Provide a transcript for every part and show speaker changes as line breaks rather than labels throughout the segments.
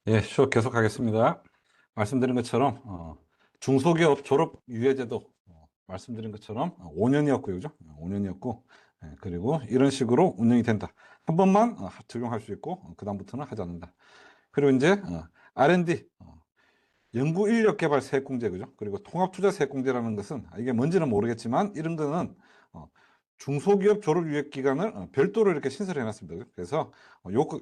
예, 수업 계속하겠습니다. 말씀드린 것처럼 중소기업 졸업 유예제도 말씀드린 것처럼 5년이었고요, 그죠? 5년이었고 그리고 이런 식으로 운영이 된다. 한 번만 적용할 수 있고 그다음부터는 하지 않는다. 그리고 이제 R&D 연구인력개발 세액공제, 그죠? 그리고 통합투자 세액공제라는 것은 이게 뭔지는 모르겠지만 이런 거는 중소기업 졸업 유예 기간을 별도로 이렇게 신설해 놨습니다. 그죠? 그래서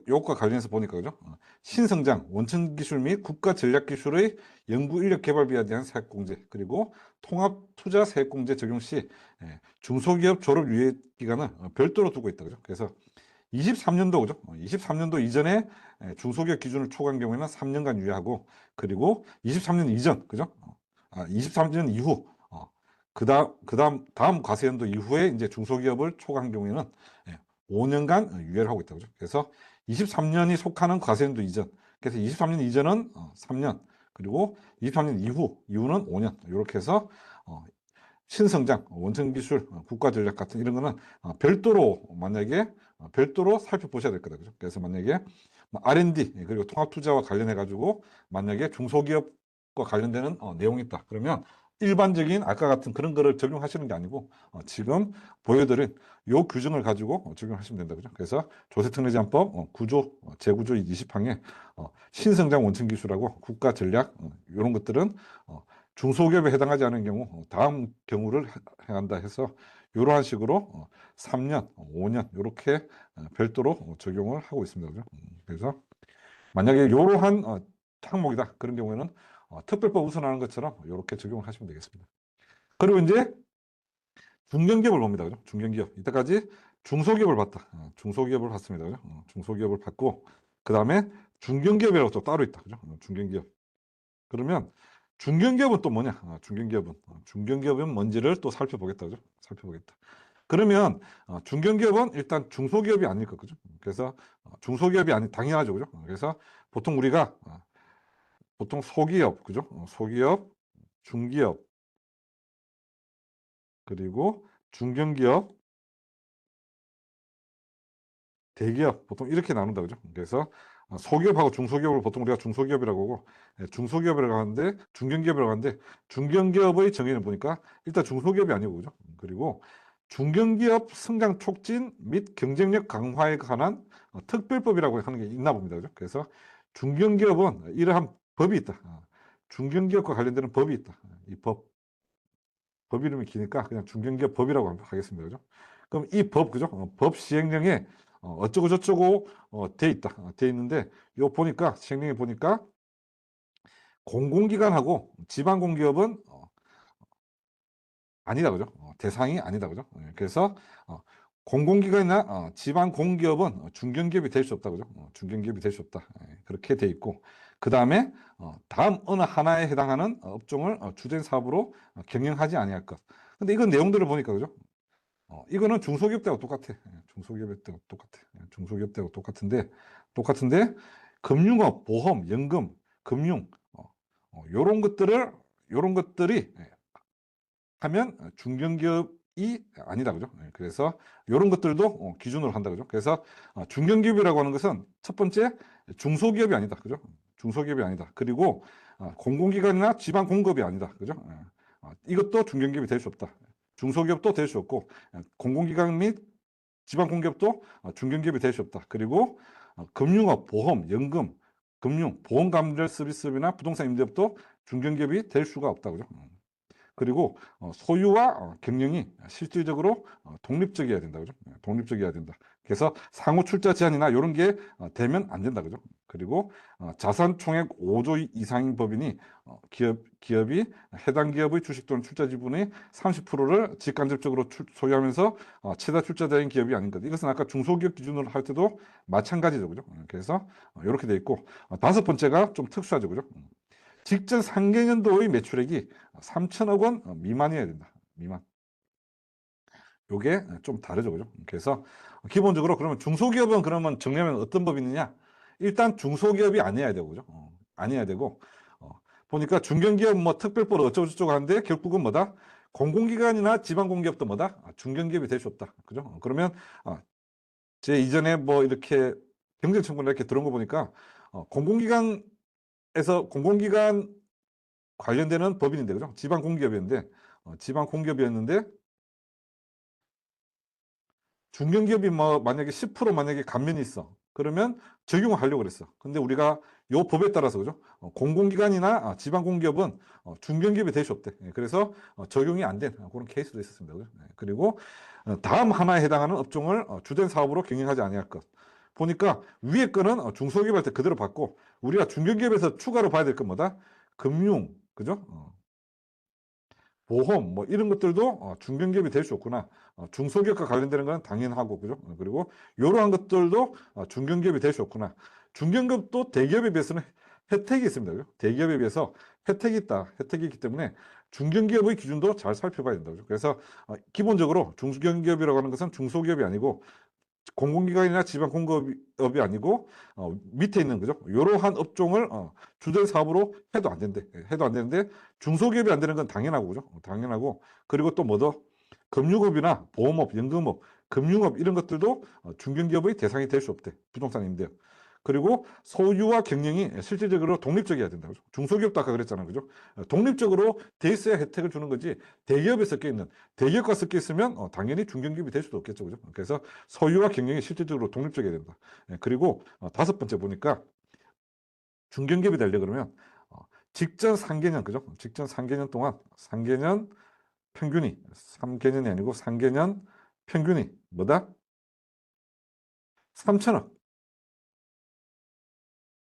요것과 관련해서 보니까 그죠? 신성장, 원천 기술 및 국가 전략 기술의 연구 인력 개발비에 대한 세액 공제, 그리고 통합 투자 세액 공제 적용 시 중소기업 졸업 유예 기간을 별도로 두고 있다. 그죠? 그래서 23년도 그죠? 23년도 이전에 중소기업 기준을 초과한 경우에는 3년간 유예하고, 그리고 23년 이전 그죠? 23년 이후 다음 과세연도 이후에 이제 중소기업을 초과한 경우에는 5년간 유예를 하고 있다. 그죠? 그래서 23년이 속하는 과세연도 이전. 그래서 23년 이전은 3년, 그리고 23년 이후는 5년. 이렇게 해서 신성장, 원천기술, 국가전략 같은 이런 거는 별도로 만약에 별도로 살펴보셔야 될 거다. 그죠? 그래서 만약에 R&D 그리고 통합투자와 관련해 가지고 만약에 중소기업과 관련되는 내용이 있다. 그러면 일반적인 아까 같은 그런 거를 적용하시는 게 아니고 지금 보여드린 요 규정을 가지고 적용하시면 된다. 그죠? 그래서 조세특례제한법 제구조 20항에 신성장 원천기술하고 국가전략 이런 것들은 중소기업에 해당하지 않은 경우 다음 경우를 행한다 해서 이러한 식으로 3년, 5년 이렇게 별도로 적용을 하고 있습니다. 그죠? 그래서 만약에 이러한 항목이다 그런 경우에는 특별법 우선하는 것처럼 이렇게 적용을 하시면 되겠습니다. 그리고 이제 중견기업을 봅니다. 그죠? 중견기업. 이때까지 중소기업을 봤다. 중소기업을 봤습니다. 그죠? 중소기업을 봤고 그 다음에 중견기업이라고 또 따로 있다. 그죠? 중견기업. 그러면 중견기업은 또 뭐냐? 중견기업은 뭔지를 또 살펴보겠다. 그죠? 살펴보겠다. 그러면 중견기업은 일단 중소기업이 아닐 거 그죠? 그래서 중소기업이 아니 당연하죠. 그죠? 그래서 보통 우리가 보통 소기업, 그죠? 소기업, 중기업, 그리고 중견기업, 대기업 보통 이렇게 나눈다 그죠? 그래서 소기업하고 중소기업을 보통 우리가 중소기업이라고 하고 중소기업이라고 하는데 중견기업이라고 하는데 중견기업의 정의를 보니까 일단 중소기업이 아니고 그죠? 그리고 중견기업 성장 촉진 및 경쟁력 강화에 관한 특별법이라고 하는 게 있나 봅니다. 그죠? 그래서 중견기업은 이러한 법이 있다. 중견기업과 관련되는 법이 있다. 이 법 이름이 기니까 그냥 중견기업 법이라고 하겠습니다. 그죠? 그럼 이 법, 그죠? 법 시행령에 어쩌고 저쩌고 돼 있다. 돼 있는데 요 보니까 시행령에 보니까 공공기관하고 지방공기업은 아니다. 그죠? 대상이 아니다. 그죠? 그래서 공공기관이나 지방공기업은 중견기업이 될 수 없다. 그죠? 중견기업이 될 수 없다. 그렇게 돼 있고 그 다음에 다음 어느 하나에 해당하는 업종을 주된 사업으로 경영하지 아니할 것. 근데 이건 내용들을 보니까 그죠? 이거는 중소기업 때하고 똑같아. 중소기업 때하고 똑같아. 중소기업 때하고 똑같은데, 금융업, 보험, 연금, 금융, 요런 것들이 하면 중견기업이 아니다. 그죠? 그래서 요런 것들도 기준으로 한다. 그죠? 그래서 중견기업이라고 하는 것은 첫 번째, 중소기업이 아니다. 그죠? 중소기업이 아니다. 그리고 공공기관이나 지방공급이 아니다. 그죠? 이것도 중견기업이 될 수 없다. 중소기업도 될 수 없고 공공기관 및 지방공기업도 중견기업이 될 수 없다. 그리고 금융업, 보험, 연금, 금융, 보험 관련 서비스업이나 부동산 임대업도 중견기업이 될 수가 없다. 그죠? 그리고 소유와 경영이 실질적으로 독립적이어야 된다. 그죠? 독립적이어야 된다. 그래서 상호 출자 제한이나 이런 게 되면 안 된다. 그죠? 그리고 자산 총액 5조 이상인 법인이 기업이 해당 기업의 주식 또는 출자 지분의 30%를 직간접적으로 소유하면서 최다 출자자인 기업이 아닌 것. 이것은 아까 중소기업 기준으로 할 때도 마찬가지죠. 그죠? 그래서 이렇게 돼 있고 다섯 번째가 좀 특수하죠. 그죠? 직전 상계년도의 매출액이 3천억 원 미만이어야 된다. 미만. 요게 좀 다르죠. 그죠? 그래서 기본적으로 그러면 중소기업은 그러면 정리하면 어떤 법이 있느냐? 일단 중소기업이 아니어야 되고, 그죠? 아니어야 되고, 보니까 중견기업 뭐 특별법 어쩌고저쩌고 하는데 결국은 뭐다? 공공기관이나 지방공기업도 뭐다? 중견기업이 될 수 없다. 그죠? 그러면 제 이전에 뭐 이렇게 경쟁청구를 이렇게 들어온 거 보니까 공공기관 공공기관 관련되는 법인인데, 그죠? 지방 공기업이었는데, 지방 공기업이었는데, 중견기업이 뭐 만약에 10% 만약에 감면이 있어. 그러면 적용을 하려고 그랬어. 근데 우리가 요 법에 따라서, 그죠? 공공기관이나 지방 공기업은 중견기업이 될 수 없대. 예, 그래서 적용이 안 된 그런 케이스도 있었습니다. 그죠? 예, 그리고 다음 하나에 해당하는 업종을 주된 사업으로 경영하지 아니할 것. 보니까 위에 거는 중소기업 할 때 그대로 받고, 우리가 중견기업에서 추가로 봐야 될 건 뭐다? 금융, 그죠? 보험 뭐 이런 것들도 중견기업이 될 수 없구나. 중소기업과 관련되는 건 당연하고, 그죠? 그리고 이러한 것들도 중견기업이 될 수 없구나. 중견기업도 대기업에 비해서는 혜택이 있습니다. 그죠? 대기업에 비해서 혜택이 있다. 혜택이 있기 때문에 중견기업의 기준도 잘 살펴봐야 된다. 그죠? 그래서 기본적으로 중견기업이라고 하는 것은 중소기업이 아니고 공공기관이나 지방 공기업이 아니고 밑에 있는, 그죠? 이러한 업종을 주된 사업으로 해도 안 된대. 해도 안 되는데 중소기업이 안 되는 건 당연하고, 그죠? 당연하고. 그리고 또 뭐더 금융업이나 보험업, 연금업, 금융업 이런 것들도 중견기업의 대상이 될 수 없대. 부동산 임대업. 그리고 소유와 경영이 실질적으로 독립적이어야 된다. 그죠? 중소기업도 아까 그랬잖아요. 그죠? 독립적으로 돼 있어야 혜택을 주는 거지, 대기업에 섞여 있는, 대기업과 섞여 있으면 당연히 중견기업이 될 수도 없겠죠. 그죠? 그래서 소유와 경영이 실질적으로 독립적이어야 된다. 그리고 다섯 번째 보니까 중견기업이 되려 그러면 직전 3개년, 그죠? 직전 3개년 동안 3개년 평균이 3개년이 아니고 3개년 평균이 뭐다? 3천억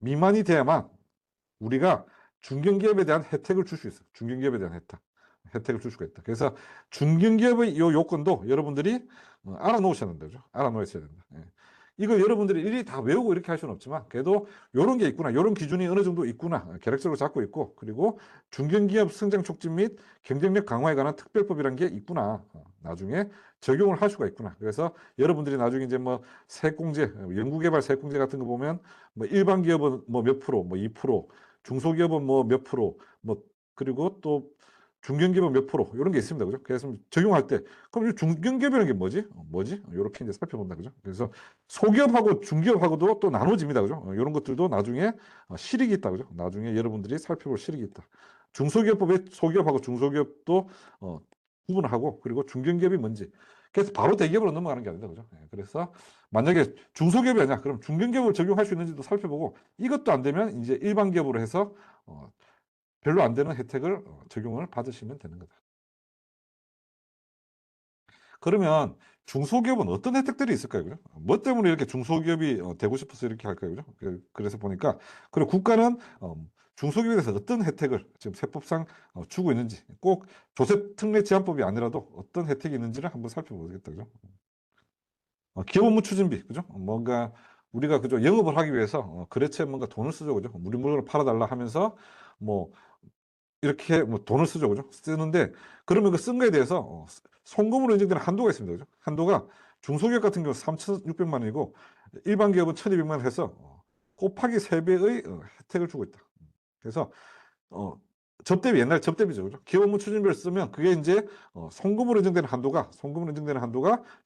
미만이 돼야만 우리가 중견기업에 대한 혜택을 줄 수 있어. 중견기업에 대한 혜택을 줄 수가 있다. 그래서 중견기업의 이 요건도 여러분들이 알아놓으셔야 된다. 그죠? 알아놓으셔야 된다. 예. 이거 여러분들이 일일이 다 외우고 이렇게 할 수는 없지만, 그래도 이런 게 있구나, 이런 기준이 어느 정도 있구나, 계획적으로 잡고 있고, 그리고 중견기업 성장 촉진 및 경쟁력 강화에 관한 특별법이라는 게 있구나, 나중에 적용을 할 수가 있구나. 그래서 여러분들이 나중에 이제 뭐 세액공제, 연구개발 세액공제 같은 거 보면 뭐 일반 기업은 뭐 몇 프로, 뭐 2%, 중소기업은 뭐 몇 프로, 뭐 그리고 또 중견기업은 몇 프로, 이런 게 있습니다. 그죠? 그래서 적용할 때, 그럼 이 중견기업이라는 게 뭐지? 뭐지? 이렇게 이제 살펴본다. 그죠? 그래서 소기업하고 중기업하고도 또 나눠집니다. 그죠? 이런 것들도 나중에 실익이 있다. 그죠? 나중에 여러분들이 살펴볼 실익이 있다. 중소기업법에 소기업하고 중소기업도 구분을 하고, 그리고 중견기업이 뭔지. 그래서 바로 대기업으로 넘어가는 게 아니다. 그죠? 예, 그래서 만약에 중소기업이 아니야, 그럼 중견기업을 적용할 수 있는지도 살펴보고, 이것도 안 되면 이제 일반 기업으로 해서 별로 안 되는 혜택을 적용을 받으시면 되는 거다. 그러면 중소기업은 어떤 혜택들이 있을까요? 그죠? 뭐 때문에 이렇게 중소기업이 되고 싶어서 이렇게 할까요? 그죠? 그래서 보니까, 그리고 국가는 중소기업에 대해서 어떤 혜택을 지금 세법상 주고 있는지, 꼭 조세 특례 제한법이 아니라도 어떤 혜택이 있는지를 한번 살펴보겠다. 그죠? 기업 업무 추진비, 그죠? 뭔가 우리가, 그죠? 영업을 하기 위해서 거래처에 뭔가 돈을 쓰죠. 그죠? 우리 물건을 팔아달라 하면서 뭐 이렇게 뭐 돈을 쓰죠. 그죠? 쓰는데, 그러면 그 쓴 거에 대해서 송금으로 인정되는 한도가 있습니다. 그죠? 한도가 중소기업 같은 경우 3,600만 원이고 일반 기업은 1,200만 원 해서 곱하기 3배의 혜택을 주고 있다. 그래서 어, 접대비, 옛날 접대비죠. 그죠? 기업 업무 추진비를 쓰면 그게 이제 송금으로 인정되는 한도가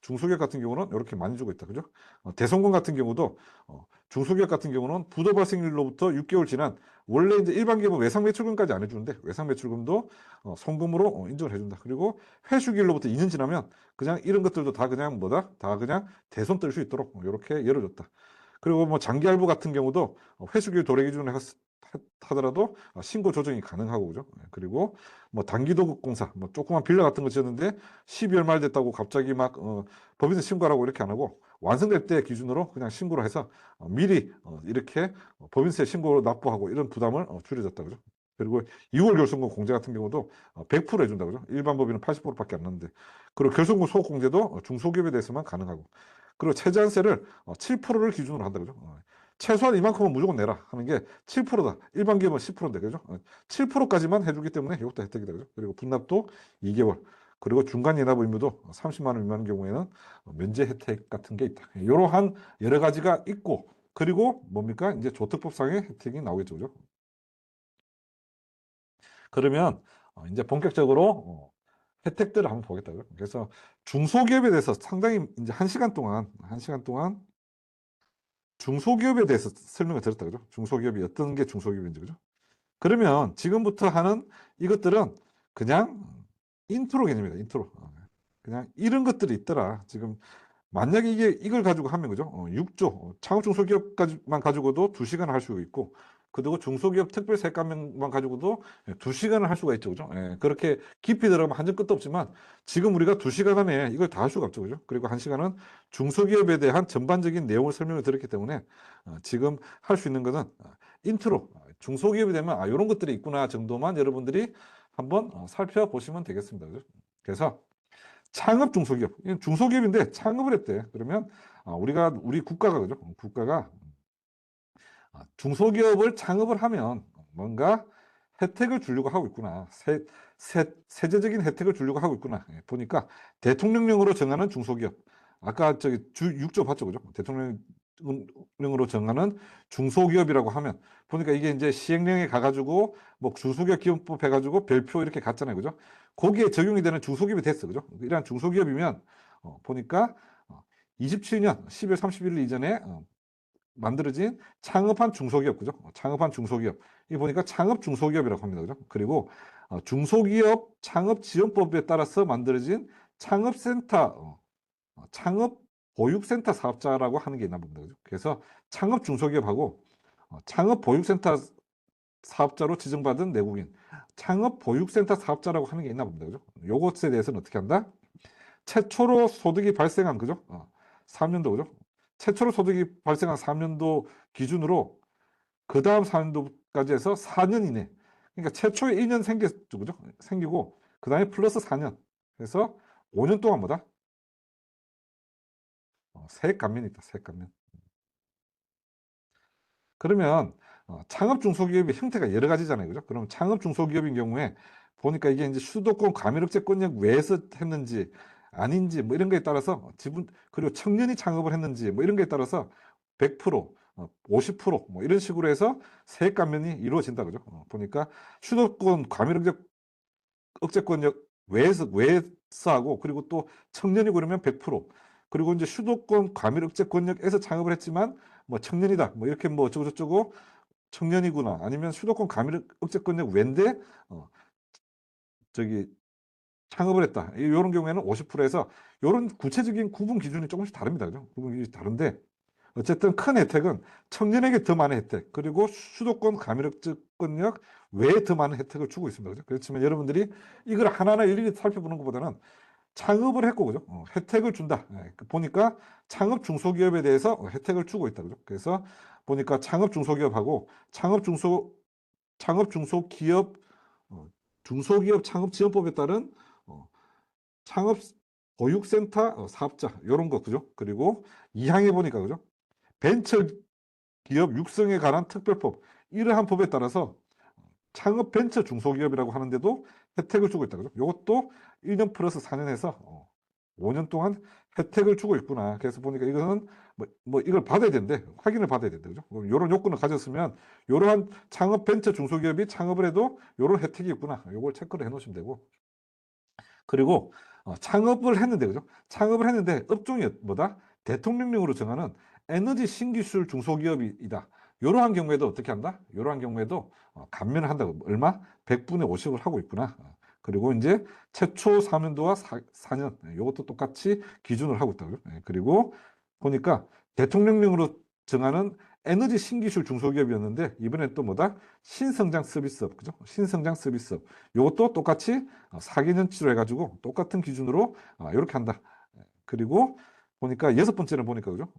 중소기업 같은 경우는 이렇게 많이 주고 있다. 그죠? 대송금 같은 경우도 중소기업 같은 경우는 부도 발생일로부터 6개월 지난, 원래 이제 일반 기업은 외상 매출금까지 안 해주는데 외상 매출금도 송금으로 인정을 해준다. 그리고 회수기일로부터 2년 지나면 그냥 이런 것들도 다 그냥 뭐다? 다 그냥 대손 뜰 수 있도록 이렇게 열어줬다. 그리고 뭐 장기 할부 같은 경우도 회수기일 도래 기준에 하더라도 신고 조정이 가능하고, 그죠? 그리고 뭐 단기도급공사, 뭐 조그만 빌라 같은 거 지었는데 12월 말 됐다고 갑자기 막 법인세 신고하라고 이렇게 안 하고, 완성될 때 기준으로 그냥 신고를 해서 미리 이렇게 법인세 신고로 납부하고, 이런 부담을 줄여줬다. 그죠? 그리고 6월 결손금 공제 같은 경우도 100% 해준다. 그죠? 일반 법인은 80%밖에 안 나는데. 그리고 결손금 소급 공제도 중소기업에 대해서만 가능하고. 그리고 최저한세를 7%를 기준으로 한다. 그죠? 최소한 이만큼은 무조건 내라 하는 게 7%다. 일반 기업은 10%인데, 그죠? 7%까지만 해주기 때문에 이것도 혜택이다. 그죠? 그리고 분납도 2개월. 그리고 중간 연납 의무도 30만 원 미만인 경우에는 면제 혜택 같은 게 있다. 이러한 여러 가지가 있고, 그리고 뭡니까? 이제 조특법상의 혜택이 나오겠죠. 그죠? 그러면 이제 본격적으로 혜택들을 한번 보겠다고요. 그래서 중소기업에 대해서 상당히 이제 한 시간 동안 중소기업에 대해서 설명을 드렸다, 그죠? 중소기업이 어떤 게 중소기업인지, 그죠? 그러면 지금부터 하는 이것들은 그냥 인트로 개념이다, 인트로. 그냥 이런 것들이 있더라. 지금 만약에 이걸 가지고 하면, 그죠? 6조 창업 중소기업까지만 가지고도 2시간을 할 수 있고, 그리고 중소기업 특별 세감만 가지고도 2시간을 할 수가 있죠, 그죠? 예, 그렇게 깊이 들어가면 한정 끝도 없지만 지금 우리가 2시간 안에 이걸 다 할 수가 없죠, 그죠? 그리고 1시간은 중소기업에 대한 전반적인 내용을 설명을 드렸기 때문에 지금 할 수 있는 것은 인트로, 중소기업이 되면 이런 것들이 있구나 정도만 여러분들이 한번 살펴보시면 되겠습니다, 그죠? 그래서 창업 중소기업, 이건 중소기업인데 창업을 했대. 그러면 우리 국가가, 그죠? 국가가 중소기업을 창업을 하면 뭔가 혜택을 주려고 하고 있구나. 세제적인 혜택을 주려고 하고 있구나. 예, 보니까 대통령령으로 정하는 중소기업. 아까 저기 주 6조 봤죠, 그죠? 대통령령으로 정하는 중소기업이라고 하면 보니까 이게 이제 시행령에 가가지고 뭐 중소기업 기업법 해가지고 별표 이렇게 갔잖아요, 그죠? 거기에 적용이 되는 중소기업이 됐어, 그죠? 이러한 중소기업이면 보니까 27년 12월 31일 이전에 만들어진 창업한 중소기업, 그죠? 창업한 중소기업. 이 보니까 창업 중소기업이라고 합니다, 그죠? 그리고 중소기업 창업지원법에 따라서 만들어진 창업센터, 창업보육센터 사업자라고 하는 게 있나 봅니다, 그죠? 그래서 창업 중소기업하고 창업보육센터 사업자로 지정받은 내국인, 창업보육센터 사업자라고 하는 게 있나 봅니다, 그죠? 요것에 대해서는 어떻게 한다? 최초로 소득이 발생한, 그죠? 3년도, 그죠? 최초로 소득이 발생한 3년도 기준으로 그 다음 4년도까지 해서 4년 이내. 그러니까 최초에 1년 생겼죠, 그죠? 생기고 그 다음에 플러스 4년. 그래서 5년 동안 뭐다? 세액 감면이 있다, 세액 감면. 그러면 창업 중소기업의 형태가 여러 가지잖아요, 그죠? 그럼 창업 중소기업인 경우에 보니까 이게 이제 수도권 과밀억제권역 외에서 했는지 아닌지 뭐 이런 거에 따라서 지분, 그리고 청년이 창업을 했는지 뭐 이런 거에 따라서 100%, 50%뭐 이런 식으로 해서 세액 감면이 이루어진다, 그죠? 보니까 수도권 과밀억제권역 외에서 하고, 그리고 또 청년이 그러면 100%, 그리고 이제 수도권 과밀억제권역에서 창업을 했지만 뭐 청년이다 뭐 이렇게 뭐 어쩌고저쩌고 청년이구나, 아니면 수도권 과밀억제권역 외인데 저기 창업을 했다, 이런 경우에는 50%에서 이런 구체적인 구분 기준이 조금씩 다릅니다, 그죠? 구분 기준이 다른데 어쨌든 큰 혜택은 청년에게 더 많은 혜택, 그리고 수도권 과밀억제권역 외에 더 많은 혜택을 주고 있습니다, 그죠? 그렇지만 여러분들이 이걸 하나하나 일일이 살펴보는 것보다는 창업을 했고, 그죠? 혜택을 준다. 예, 보니까 창업 중소기업에 대해서 혜택을 주고 있다, 그죠? 그래서 보니까 창업 중소기업하고 창업 중소기업, 중소기업 창업 지원법에 따른 창업 보육센터 사업자 이런 거, 그죠? 그리고 2항에 보니까, 그죠? 벤처 기업 육성에 관한 특별법, 이러한 법에 따라서 창업 벤처 중소기업이라고 하는데도 혜택을 주고 있다, 그죠? 이것도 1년 플러스 4년 해서 5년 동안 혜택을 주고 있구나. 그래서 보니까 이거는 뭐 이걸 받아야 되는데, 확인을 받아야 된다, 그죠? 이런 요건을 가졌으면 이러한 창업 벤처 중소기업이 창업을 해도 이런 혜택이 있구나. 요걸 체크를 해 놓으시면 되고, 그리고 창업을 했는데, 그죠? 창업을 했는데 업종이 뭐다? 대통령령으로 정하는 에너지 신기술 중소기업이다. 이러한 경우에도 어떻게 한다? 이러한 경우에도 감면을 한다고. 얼마? 100분의 50을 하고 있구나. 그리고 이제 최초 3년도와 4년, 이것도 똑같이 기준을 하고 있다고요. 예, 그리고 보니까 대통령령으로 정하는 에너지 신기술 중소기업이었는데 이번엔 또 뭐다? 신성장 서비스업, 그죠? 신성장 서비스업. 이것도 똑같이 4개년치로 해가지고 똑같은 기준으로 이렇게 한다. 그리고 보니까 여섯 번째는 보니까, 그죠?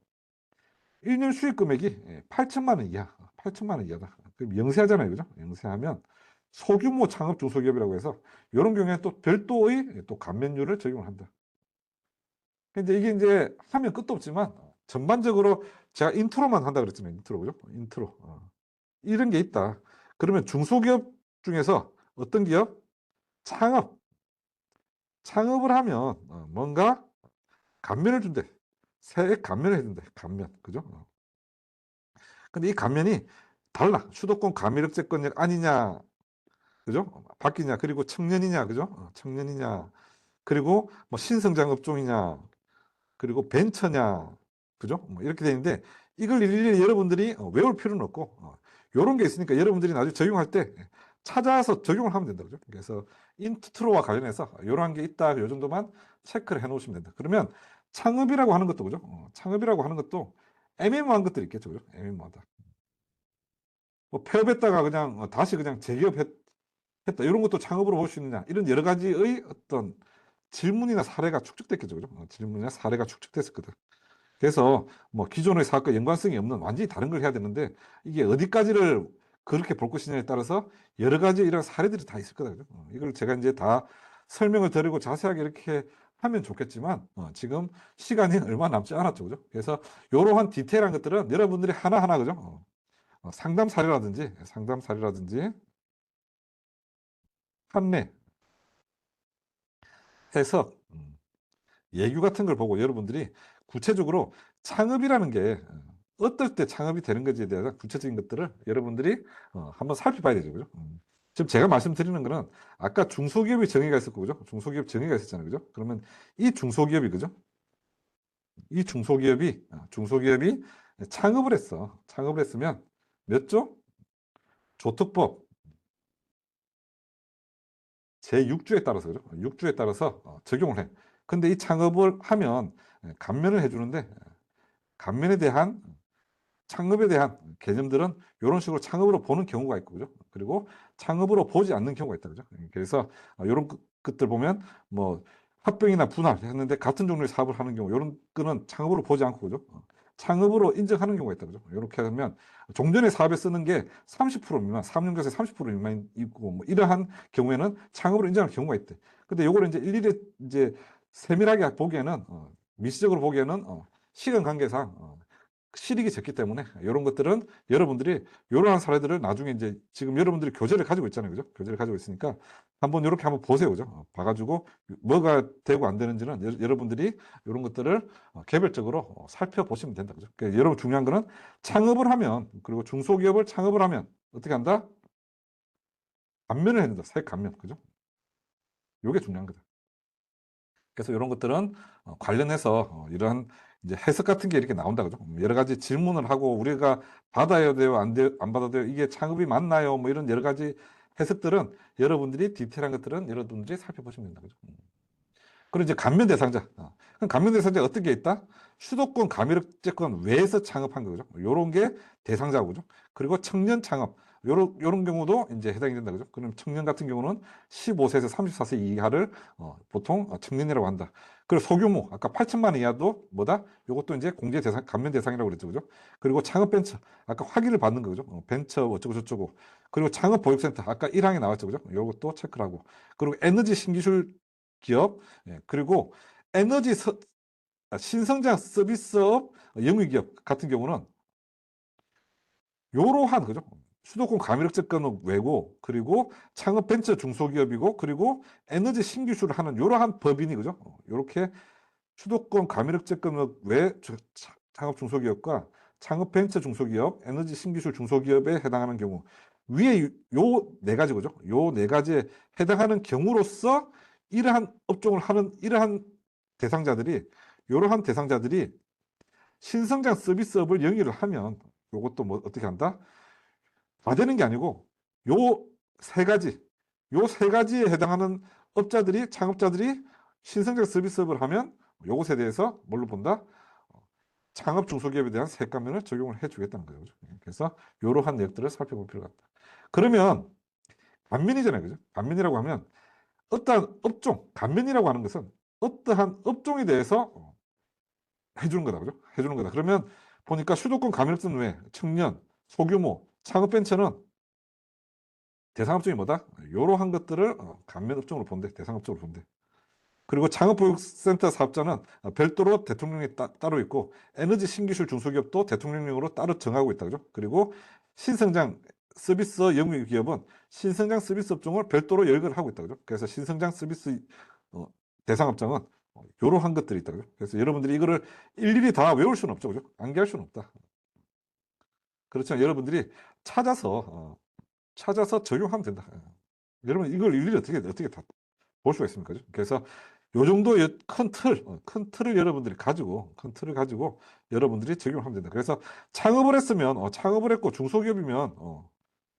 1년 수익 금액이 8천만 원 이하, 8천만 원 이하다. 그럼 영세하잖아요, 그죠? 영세하면 소규모 창업 중소기업이라고 해서 이런 경우에 또 별도의 또 감면율을 적용을 한다. 근데 이게 이제 하면 끝도 없지만 전반적으로 제가 인트로만 한다 그랬잖아요. 인트로, 그죠? 인트로. 이런 게 있다. 그러면 중소기업 중에서 어떤 기업? 창업을 하면 뭔가 감면을 준대. 세액 감면을 해준대. 감면. 그죠? 근데 이 감면이 달라. 수도권 과밀억제권역 아니냐, 그죠? 바뀌냐, 그리고 청년이냐, 그죠? 청년이냐, 그리고 뭐 신성장 업종이냐, 그리고 벤처냐, 그죠? 뭐 이렇게 되는데 이걸 일일이 여러분들이 외울 필요는 없고 요런 게 있으니까 여러분들이 나중에 적용할 때 찾아서 적용을 하면 된다. 그죠? 그래서 인트로와 관련해서 이러한 게 있다. 요 정도만 체크를 해 놓으시면 된다. 그러면 창업이라고 하는 것도 그죠? 창업이라고 하는 것도 애매모호한 것들이 있겠죠. 그죠? 애매모호하다. 뭐 폐업했다가 그냥 다시 그냥 재기업했다. 이런 것도 창업으로 볼 수 있느냐. 이런 여러 가지의 어떤 질문이나 사례가 축적됐겠죠. 그죠? 질문이나 사례가 축적됐었거든. 그래서 뭐 기존의 사업과 연관성이 없는 완전히 다른 걸 해야 되는데 이게 어디까지를 그렇게 볼 것이냐에 따라서 여러 가지 이런 사례들이 다 있을 거다. 그죠? 이걸 제가 이제 다 설명을 드리고 자세하게 이렇게 하면 좋겠지만 지금 시간이 얼마 남지 않았죠. 그죠? 그래서 이러한 디테일한 것들은 여러분들이 하나하나 그죠? 상담 사례라든지 판매, 해석, 예규 같은 걸 보고 여러분들이 구체적으로 창업이라는 게 어떨 때 창업이 되는 건지에 대한 구체적인 것들을 여러분들이 한번 살펴봐야 되죠. 그죠? 지금 제가 말씀드리는 거는 아까 중소기업의 정의가 있었고, 그죠? 중소기업 정의가 있었잖아요. 그죠? 그러면 이 중소기업이, 그죠? 이 중소기업이 창업을 했어. 창업을 했으면 몇 조? 조특법 제6조에 따라서, 그죠? 6조에 따라서 적용을 해. 근데 이 창업을 하면 감면을 해주는데 감면에 대한 창업에 대한 개념들은 이런 식으로 창업으로 보는 경우가 있고, 그죠? 그리고 창업으로 보지 않는 경우가 있다, 그죠? 그래서 이런 것들 보면 뭐 합병이나 분할했는데 같은 종류의 사업을 하는 경우 이런 거는 창업으로 보지 않고, 그죠? 창업으로 인정하는 경우가 있다, 그죠? 이렇게 하면 종전의 사업에 쓰는 게 30% 미만, 3년경세 30% 미만 있고 뭐 이러한 경우에는 창업으로 인정할 경우가 있대. 근데 요거를 이제 일일이 이제 세밀하게 보기에는 미시적으로 보기에는 시간 관계상 실익이 적기 때문에 이런 것들은 여러분들이 이러한 사례들을 나중에 이제 지금 여러분들이 교재를 가지고 있잖아요. 그죠? 교재를 가지고 있으니까 한번 이렇게 한번 보세요. 그죠? 봐가지고 뭐가 되고 안 되는지는 여러분들이 이런 것들을 개별적으로 살펴보시면 된다. 그죠? 그러니까 여러분 중요한 거는 창업을 하면 그리고 중소기업을 창업을 하면 어떻게 한다? 감면을 해야 된다. 세 감면. 그죠? 이게 중요한 거다. 그래서 이런 것들은 관련해서 이러한 이제 해석 같은 게 이렇게 나온다 그죠? 여러 가지 질문을 하고 우리가 받아야 돼요, 안 받아야 돼요, 이게 창업이 맞나요? 뭐 이런 여러 가지 해석들은 여러분들이 디테일한 것들은 여러분들이 살펴보시면 된다 그죠? 그리고 이제 감면 대상자. 그럼 감면 대상자 어떤 게 있다? 수도권 가미력제권 외에서 창업한 거죠. 요런 게 대상자고, 그죠? 그리고 청년 창업. 요런 경우도 이제 해당이 된다, 그죠? 그럼 청년 같은 경우는 15세에서 34세 이하를 보통 청년이라고 한다. 그리고 소규모, 아까 8천만 원 이하도 뭐다? 요것도 이제 공제 대상, 감면 대상이라고 그랬죠, 그죠? 그리고 창업 벤처, 아까 확인을 받는 거죠. 벤처 어쩌고 저쩌고. 그리고 창업 보육센터, 아까 1항에 나왔죠, 그죠? 요것도 체크를 하고. 그리고 에너지 신기술 기업, 그리고 에너지 신성장 서비스업 영위기업 같은 경우는 요러한 그죠? 수도권 가미력제권 외고 그리고 창업 벤처 중소기업이고 그리고 에너지 신기술을 하는 요러한 법인이 그죠? 요렇게 수도권 가미력제권 외 창업 중소기업과 창업 벤처 중소기업, 에너지 신기술 중소기업에 해당하는 경우 위에 요 네 가지 그죠? 요 네 가지에 해당하는 경우로서 이러한 업종을 하는 이러한 대상자들이 이러한 대상자들이 신성장 서비스업을 영위를 하면 요것도 뭐 어떻게 한다? 다 되는 게 아니고 요 세 가지 요 세 가지에 해당하는 업자들이 창업자들이 신성장 서비스업을 하면 요것에 대해서 뭘로 본다? 창업 중소기업에 대한 세감면을 적용을 해주겠다는 거죠. 그래서 이러한 내역들을 살펴볼 필요가 있다. 그러면 감면이잖아요, 그죠? 감면이라고 하면 어떠한 업종, 감면이라고 하는 것은 어떠한 업종에 대해서 해주는 거다, 그죠? 해주는 거다. 그러면 보니까 수도권 감면성 외 청년, 소규모, 창업벤처는 대상업종이 뭐다? 이러한 것들을 감면업종으로 본대, 대상업종으로 본대. 그리고 창업보육센터 사업자는 별도로 대통령이 따로 있고 에너지 신기술 중소기업도 대통령령으로 따로 정하고 있다, 그죠? 그리고 신성장 서비스 영위기업은 신성장 서비스 업종을 별도로 열거를 하고 있다, 그죠? 그래서 신성장 서비스 대상업종은 이러한 것들이 있다, 그죠? 그래서 여러분들이 이거를 일일이 다 외울 수는 없죠, 그죠? 암기할 수는 없다. 그렇지만 여러분들이 찾아서 적용하면 된다. 여러분 이걸 일일이 어떻게 다 볼 수가 있습니까? 그죠? 그래서 요 정도의 큰 틀을 여러분들이 가지고, 여러분들이 적용을 하면 된다. 그래서 창업을 했으면, 창업을 했고 중소기업이면,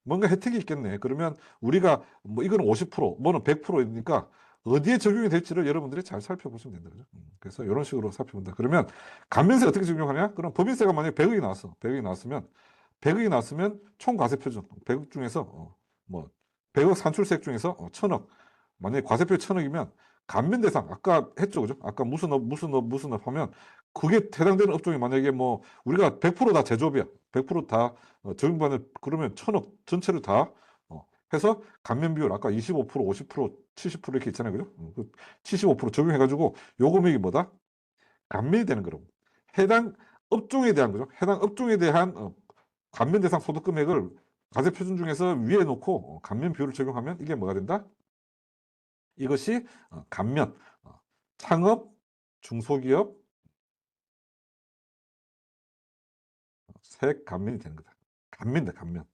뭔가 혜택이 있겠네. 그러면 우리가 뭐 이거는 50%, 뭐는 100%이니까 어디에 적용이 될지를 여러분들이 잘 살펴보시면 된다. 그죠? 그래서 이런 식으로 살펴본다. 그러면 감면세 어떻게 적용하냐? 그럼 법인세가 만약에 100억이 나왔어. 100억이 나왔으면 총 과세 표준 100억 중에서 뭐 100억 산출세액 중에서 1000억. 만약에 과세표 1000억이면 감면 대상 아까 했죠. 그죠? 아까 무슨 업 하면 그게 해당되는 업종이 만약에 뭐 우리가 100%다 제조업이야. 100%다 적용받는 그러면 1000억 전체를 다 해서 감면 비율 아까 25%, 50%, 70% 이렇게 있잖아요. 그죠? 75% 적용해가지고 요 금액이 뭐다? 감면이 되는 거라고. 해당 업종에 대한 거죠. 해당 업종에 대한 감면 대상 소득 금액을 과세 표준 중에서 위에 놓고 감면 비율을 적용하면 이게 뭐가 된다? 이것이 감면, 창업, 중소기업, 세액 감면이 되는 거다. 감면다, 감면.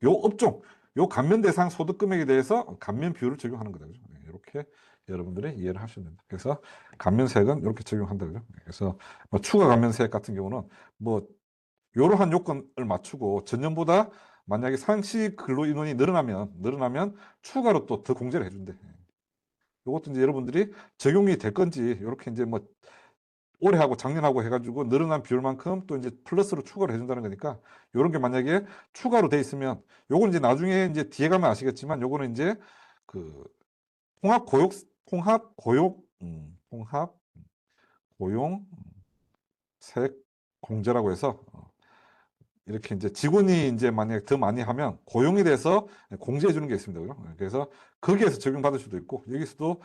요 업종, 요 감면 대상 소득 금액에 대해서 감면 비율을 적용하는 거다. 그죠? 이렇게 여러분들이 이해를 하시면 됩니다. 그래서 감면세액은 이렇게 적용한다. 그죠? 그래서 뭐 추가 감면세액 같은 경우는 뭐 이러한 요건을 맞추고 전년보다 만약에 상시 근로 인원이 늘어나면 추가로 또 더 공제를 해준대. 이것도 이제 여러분들이 적용이 될 건지 이렇게 이제 뭐 올해하고 작년하고 해가지고 늘어난 비율만큼 또 이제 플러스로 추가를 해준다는 거니까 이런 게 만약에 추가로 돼 있으면 요건 이제 나중에 이제 뒤에 가면 아시겠지만 요거는 이제 그 통합 고용 통합 고용 세액 공제라고 해서 이렇게 이제 직원이 이제 만약에 더 많이 하면 고용에 대해서 공제해 주는 게 있습니다. 그죠? 그래서 거기에서 적용받을 수도 있고 여기서도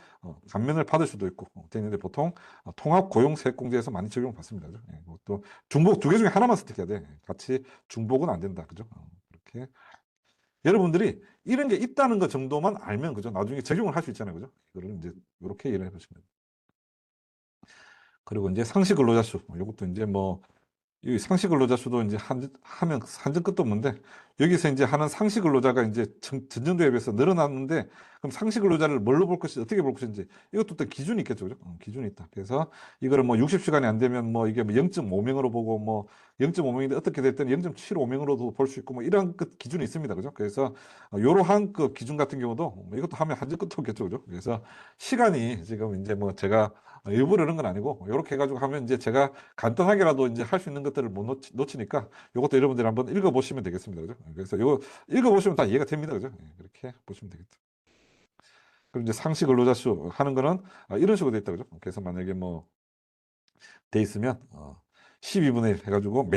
감면을 받을 수도 있고 되는데 보통 통합 고용 세액 공제에서 많이 적용받습니다. 그죠? 또 중복 두 개 중에 하나만 선택해야 돼. 같이 중복은 안 된다. 그죠? 이렇게 여러분들이 이런 게 있다는 것 정도만 알면 그죠? 나중에 적용을 할 수 있잖아요. 그죠? 이거를 이제 이렇게 이해를 해 보시면 됩니다. 그리고 이제 상시 근로자 수 이것도 이제 뭐 이 상시 근로자 수도 이제 하면 한정 끝도 없는데 여기서 이제 하는 상시 근로자가 이제 전년도에 비해서 늘어났는데 그럼 상시 근로자를 뭘로 볼 것인지 어떻게 볼 것인지 이것도 또 기준이 있겠죠, 그죠? 기준이 있다. 그래서 이거를 뭐 60시간이 안 되면 뭐 이게 뭐 0.5명으로 보고 뭐 0.5명인데 어떻게 됐든 0.75명으로도 볼 수 있고 뭐 이런 그 기준이 있습니다, 그죠? 그래서 이러한 그 기준 같은 경우도 뭐 이것도 하면 한정 끝도 없겠죠, 그죠? 그래서 시간이 지금 이제 뭐 제가 일부러 그런 건 아니고 이렇게 해가지고 하면 이제 제가 간단하게라도 이제 할 수 있는 것들을 못 놓치니까 이것도 여러분들이 한번 읽어보시면 되겠습니다. 그죠? 그래서 이거 읽어보시면 다 이해가 됩니다. 그죠? 그렇게 보시면 되겠다. 그럼 이제 상시 근로자 수 하는 거는 이런 식으로 돼 있다. 그죠? 그래서 만약에 뭐 돼 있으면 12분의 1 해가지고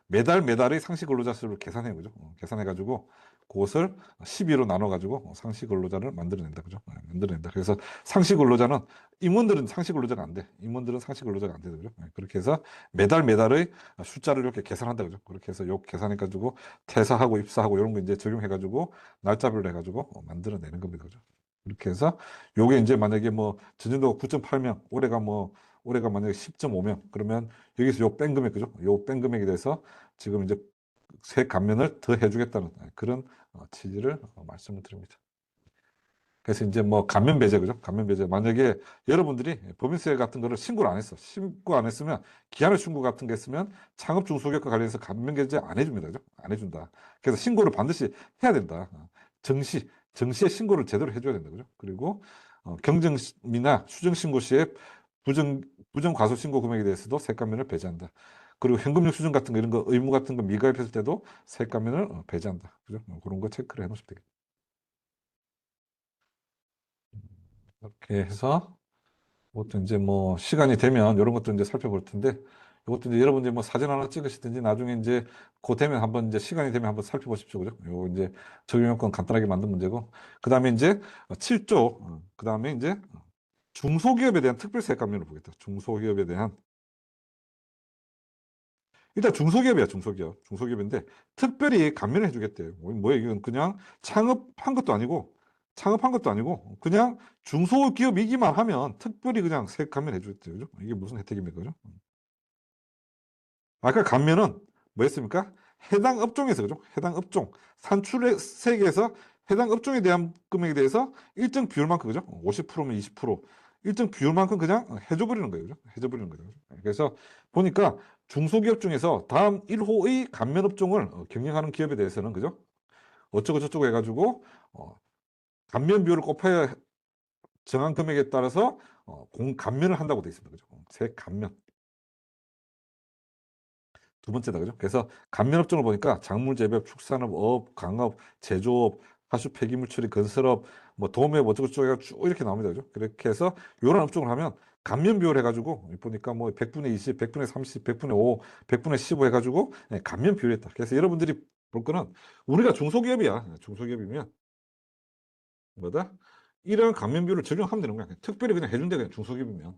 매달의 상시 근로자 수를 계산해. 그죠? 계산해가지고 그것을 12로 나눠가지고 상시 근로자를 만들어낸다. 그죠? 만들어낸다. 그래서 상시 근로자는 임원들은 상시 근로자가 안 돼. 임원들은 상시 근로자가 안 되죠. 그죠? 그렇게 해서 매달의 숫자를 이렇게 계산한다. 그죠? 그렇게 해서 요 계산해가지고 퇴사하고 입사하고 이런 거 이제 적용해가지고 날짜별로 해가지고 만들어내는 겁니다. 그죠? 그렇게 해서 요게 이제 만약에 뭐 전년도가 9.8명, 올해가 만약에 10.5명, 그러면 여기서 요 뺀 금액, 그죠? 요 뺀 금액에 대해서 지금 이제 세액 감면을 더 해주겠다는 그런 취지를 말씀을 드립니다. 그래서 이제 뭐 감면 배제, 그죠? 감면 배제. 만약에 여러분들이 법인세 같은 거를 신고를 안 했어. 신고 안 했으면 기한의 신고 같은 게 있으면 창업 중소기업과 관련해서 감면 배제 안 해줍니다. 그죠? 안 해준다. 그래서 신고를 반드시 해야 된다. 정시에 신고를 제대로 해줘야 된다. 그죠? 그리고 경정이나 수정신고 시에 부정 과소 신고 금액에 대해서도 세감면을 배제한다. 그리고 현금력 수준 같은 거 이런 거 의무 같은 거 미가입했을 때도 세감면을 배제한다. 그죠? 그런 거 체크를 해놓으시면 되겠다. 이렇게 해서 이것도 이제 뭐 시간이 되면 이런 것도 이제 살펴볼 텐데 이것도 이제 여러분들이 뭐 사진 하나 찍으시든지 나중에 이제 그 되면 한번 이제 시간이 되면 한번 살펴보십시오. 그죠? 요거 이제 적용 요건 간단하게 만든 문제고 그다음에 이제 7조 그다음에 이제 중소기업에 대한 특별세 감면을 보겠다. 중소기업에 대한 일단 중소기업이야, 중소기업인데 특별히 감면을 해주겠대요. 뭐야 이건 그냥 창업한 것도 아니고 그냥 중소기업이기만 하면 특별히 그냥 세액 감면해 주겠대요. 그죠? 이게 무슨 혜택입니까? 그죠? 아까 감면은 뭐였습니까? 해당 업종에서 그죠? 해당 업종 산출세액에서 해당 업종에 대한 금액에 대해서 일정 비율만큼 그죠? 50%면 20%, 일정 비율만큼 그냥 해줘버리는 거예요. 그죠? 해줘버리는 거죠. 그래서 보니까 중소기업 중에서 다음 1호의 감면업종을 경영하는 기업에 대해서는 그죠? 어쩌고 저쩌고 해가지고 감면 비율을 곱해야 정한 금액에 따라서 감면을 한다고 돼 있습니다. 그죠? 재감면. 두 번째다. 그죠? 그래서 감면업종을 보니까 작물 재배업, 축산업, 어업, 강업, 제조업, 하수 폐기물 처리, 건설업, 뭐 도매업 어쩌고 저쩌고 해가 쭉 이렇게 나옵니다. 그죠? 그렇게 해서 이런 업종을 하면 감면 비율 해가지고 보니까 뭐 100분의 20, 100분의 30, 100분의 5, 100분의 15 해가지고 감면 비율이었다. 그래서 여러분들이 볼 거는 우리가 중소기업이야. 중소기업이면 뭐다? 이런 감면 비율을 적용하면 되는 거야. 특별히 그냥 해준대 그냥 중소기업이면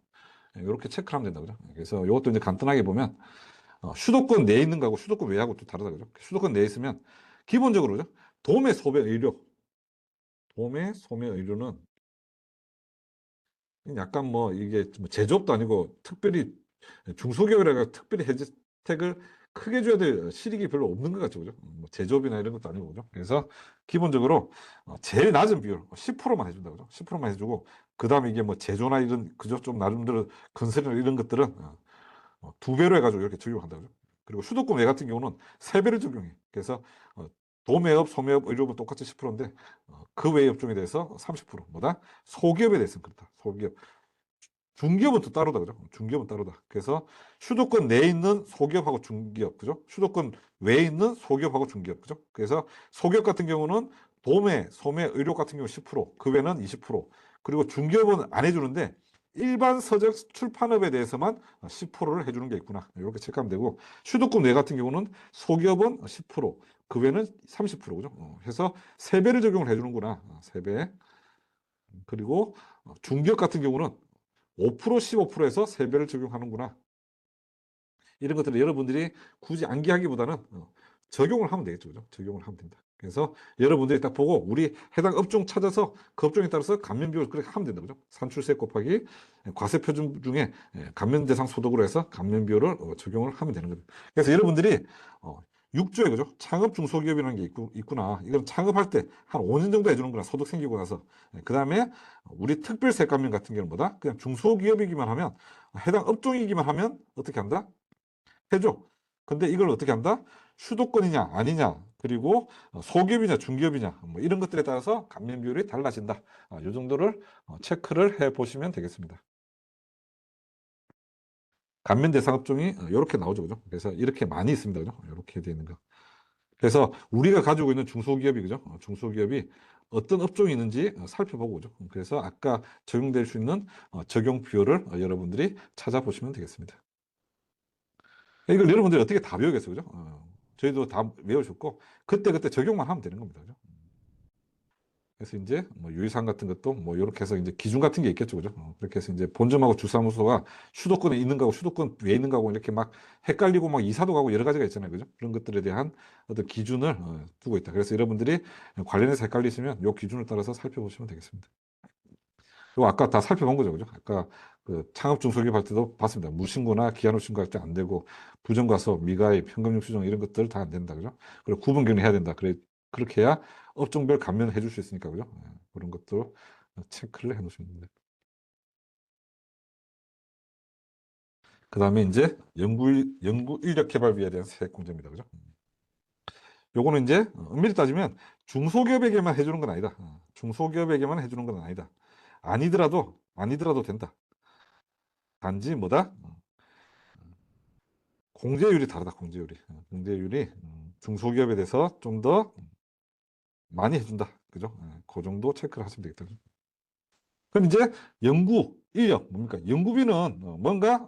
이렇게 체크하면 된다. 그죠? 그래서 이것도 이제 간단하게 보면 수도권 내에 있는 거하고 수도권 외하고 또 다르다 그죠? 수도권 내에 있으면 기본적으로 그죠? 도매 소매 의료, 도매 소매 의료는 약간 뭐 이게 뭐 제조업도 아니고 특별히 중소기업이라가 특별히 혜택을 크게 줘야 될 실익이 별로 없는 것 같죠, 그죠? 뭐 제조업이나 이런 것도 아니고 그죠? 그래서 기본적으로 제일 낮은 비율 10%만 해준다 그죠? 10%만 해주고 그 다음에 이게 뭐 제조나 이런 그죠? 좀 나름대로 건설이나 이런 것들은 두 배로 해가지고 이렇게 적용한다고요. 그리고 수도권 외 같은 경우는 세 배를 적용해. 그래서 도매업, 소매업, 의료업은 똑같이 10%인데 그 외의 업종에 대해서 30% 뭐다? 소기업에 대해서는 그렇다. 소기업. 중기업은 또 따로다, 그죠? 중기업은 따로다. 그래서 수도권 내에 있는 소기업하고 중기업, 그죠? 수도권 외에 있는 소기업하고 중기업, 그죠? 그래서 소기업 같은 경우는 도매, 소매, 의료 같은 경우 10%, 그 외는 20%. 그리고 중기업은 안 해주는데 일반 서적 출판업에 대해서만 10%를 해주는 게 있구나. 이렇게 체크하면 되고 수도권 내 같은 경우는 소기업은 10%, 그 외는 30%, 그죠? 해서 세배를 적용을 해주는구나. 세배. 그리고 중기업 같은 경우는 5%, 15%에서 세배를 적용하는구나. 이런 것들을 여러분들이 굳이 암기하기보다는 적용을 하면 되겠죠. 그죠? 적용을 하면 된다. 그래서 여러분들이 딱 보고 우리 해당 업종 찾아서 그 업종에 따라서 감면 비율을 그렇게 하면 된다. 그죠? 산출세 곱하기 과세 표준 중에 감면 대상 소득으로 해서 감면 비율을 적용을 하면 되는 거죠. 그래서 여러분들이 6조에 그죠? 창업 중소기업이라는 게 있구나. 이건 창업할 때 한 5년 정도 해주는구나. 소득 생기고 나서. 그 다음에 우리 특별세 감면 같은 경우는 뭐다? 그냥 중소기업이기만 하면 해당 업종이기만 하면 어떻게 한다? 해줘. 근데 이걸 어떻게 한다? 수도권이냐 아니냐 그리고 소기업이냐 중기업이냐 뭐 이런 것들에 따라서 감면 비율이 달라진다. 이 정도를 체크를 해 보시면 되겠습니다. 감면 대상 업종이 이렇게 나오죠, 그죠? 그래서 이렇게 많이 있습니다, 그죠? 이렇게 되어 있는 거. 그래서 우리가 가지고 있는 중소기업이 그죠? 중소기업이 어떤 업종이 있는지 살펴보고 그죠? 그래서 아까 적용될 수 있는 적용 비율을 여러분들이 찾아보시면 되겠습니다. 이걸 여러분들이 어떻게 다 배우겠어요, 그죠? 저희도 다 외워줬고 그때그때 적용만 하면 되는 겁니다, 그죠? 그래서 이제 뭐 유의사항 같은 것도 뭐 이렇게 해서 이제 기준 같은 게 있겠죠, 그죠? 그렇게 해서 이제 본점하고 주사무소가 수도권에 있는 거하고 수도권 외에 있는 거하고 이렇게 막 헷갈리고 막 이사도 가고 여러 가지가 있잖아요, 그죠? 그런 것들에 대한 어떤 기준을 두고 있다. 그래서 여러분들이 관련해서 헷갈리시면 요 기준을 따라서 살펴보시면 되겠습니다. 그리고 아까 다 살펴본 거죠, 그죠? 아까 그 창업 중소기업 할 때도 봤습니다. 무신고나 기한후 신고할 때 안 되고 부정과속, 미가입, 현금융 수정 이런 것들 다 안 된다, 그죠? 그리고 구분 격리해야 된다. 그래 그렇게 해야 업종별 감면을 해줄 수 있으니까, 그죠? 그런 것도 체크를 해 놓으시면 됩니다. 그 다음에 이제 연구 인력 개발비에 대한 세액 공제입니다, 그죠? 요거는 이제 엄밀히 따지면 중소기업에게만 해주는 건 아니다. 중소기업에게만 해주는 건 아니다. 아니더라도 된다. 단지 뭐다? 공제율이 다르다. 공제율이. 공제율이 중소기업에 대해서 좀 더 많이 해준다. 그죠? 그 정도 체크를 하시면 되겠다. 그럼 이제 연구 인력 뭡니까? 연구비는 뭔가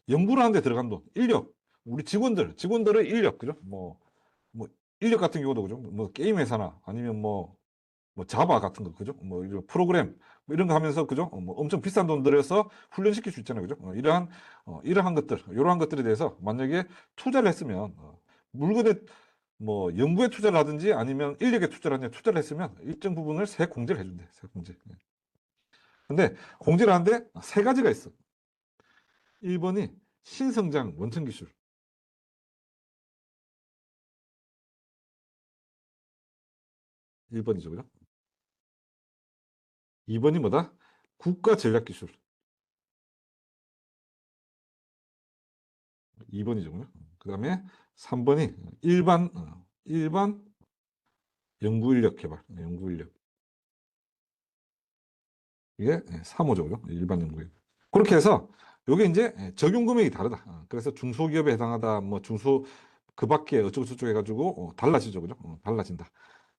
연구를 하는 데 들어간 돈, 인력. 우리 직원들의 인력, 그죠? 뭐 인력 같은 경우도 그죠? 뭐 게임 회사나 아니면 뭐 자바 같은 거, 그죠? 뭐 이런 프로그램 뭐 이런 거 하면서 그죠? 뭐 엄청 비싼 돈 들여서 훈련시킬 수 있잖아요, 그죠? 이러한 것들, 이러한 것들에 대해서 만약에 투자를 했으면 물건에 뭐 연구에 투자를 하든지 아니면 인력에 투자를 했으면 일정 부분을 세액 공제를 해준대, 세액 공제. 근데 공제를 하는데 세 가지가 있어. 1번이 신성장 원천 기술, 1번이죠, 그죠? 2번이 뭐다? 국가 전략 기술. 2번이죠. 그 다음에 3번이 일반 연구인력 개발, 연구인력. 이게 3호죠. 그죠? 일반 연구인. 그렇게 해서 요게 이제 적용 금액이 다르다. 그래서 중소기업에 해당하다, 뭐 중소 그 밖에 어쩌고저쩌고 해가지고 달라지죠. 그죠? 달라진다.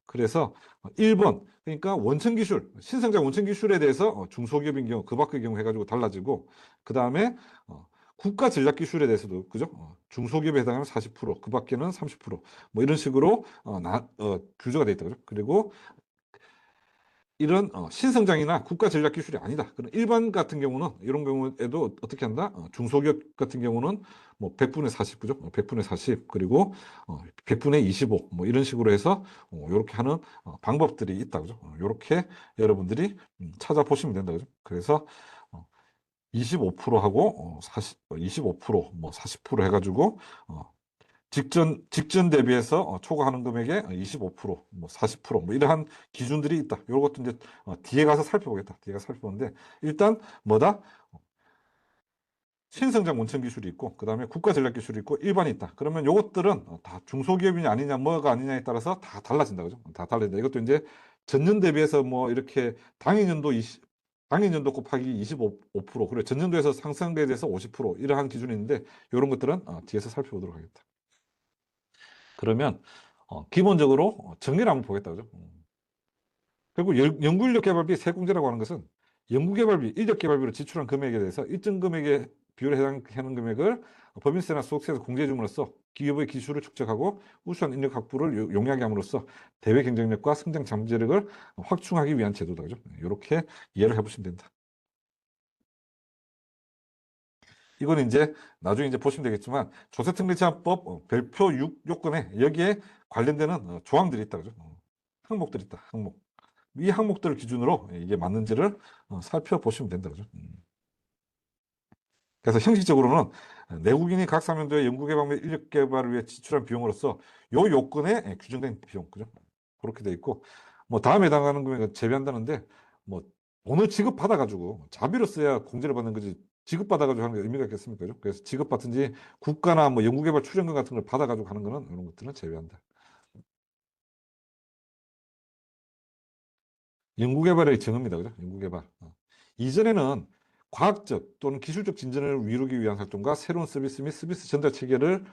그래서 1번, 그러니까 원천 기술, 신성장 원천 기술에 대해서 중소기업인 경우, 그 밖의 경우 해가지고 달라지고, 그 다음에 국가 전략 기술에 대해서도 그죠? 중소기업에 해당하면 40%, 그 밖에는 30%뭐 이런 식으로 규제가 돼 있다. 그죠? 그리고 이런 신성장이나 국가 전략 기술이 아니다. 그런 일반 같은 경우는 이런 경우에도 어떻게 한다? 중소기업 같은 경우는 뭐 100분의 40, 그죠? 100분의 40 그리고 100분의 25 뭐 이런 식으로 해서 이렇게 하는 방법들이 있다. 그죠? 이렇게 여러분들이 찾아보시면 된다. 그죠? 그래서 25%하고 40, 25%뭐 40% 해가지고 직전 대비해서 초과하는 금액의 25%뭐 40%뭐 이러한 기준들이 있다. 이것도 이제 뒤에 가서 살펴보겠다. 뒤에 가서 살펴보는데 일단 뭐다? 신성장 원천 기술이 있고 그다음에 국가 전략 기술이 있고 일반이 있다. 그러면 이것들은 다 중소기업이냐 아니냐 뭐가 아니냐에 따라서 다 달라진다. 그죠? 다 달라진다. 이것도 이제 전년 대비해서 뭐 이렇게 당연연도 곱하기 25% 그리고 전년도에서 상승에 대해서 50% 이러한 기준이 있는데 이런 것들은 뒤에서 살펴보도록 하겠다. 그러면 기본적으로 정의를 한번 보겠다. 그죠? 그리고 연구인력 개발비 세공제라고 하는 것은 연구개발비, 인력개발비로 지출한 금액에 대해서 일정 금액의 비율에 해당하는 금액을 법인세나 소득세에서 공제해 줌으로써 기업의 기술을 축적하고 우수한 인력 확보를 용이하게 함으로써 대외 경쟁력과 성장 잠재력을 확충하기 위한 제도다. 그죠? 이렇게 이해를 해보시면 된다. 이거는 이제 나중에 이제 보시면 되겠지만 조세특례제한법 별표 6 요건에 여기에 관련되는 조항들이 있다. 그죠? 항목들이 있다. 항목. 이 항목들을 기준으로 이게 맞는지를 살펴보시면 된다. 그죠? 그래서 형식적으로는 내국인이 각 사면도의 연구개발 및 인력개발을 위해 지출한 비용으로서 요 요건에 규정된 비용, 그죠? 그렇게 돼 있고, 뭐 다음에 해당하는 금액은 제외한다는데, 뭐 돈을 지급받아가지고 자비로 써야 공제를 받는 거지 지급받아가지고 하는 게 의미가 있겠습니까? 그죠? 그래서 지급받든지 국가나 뭐 연구개발 출연금 같은 걸 받아가지고 하는 거는 이런 것들은 제외한다. 연구개발의 정의입니다. 그죠? 연구개발. 이전에는 과학적 또는 기술적 진전을 이루기 위한 활동과 새로운 서비스 및 서비스 전달 체계를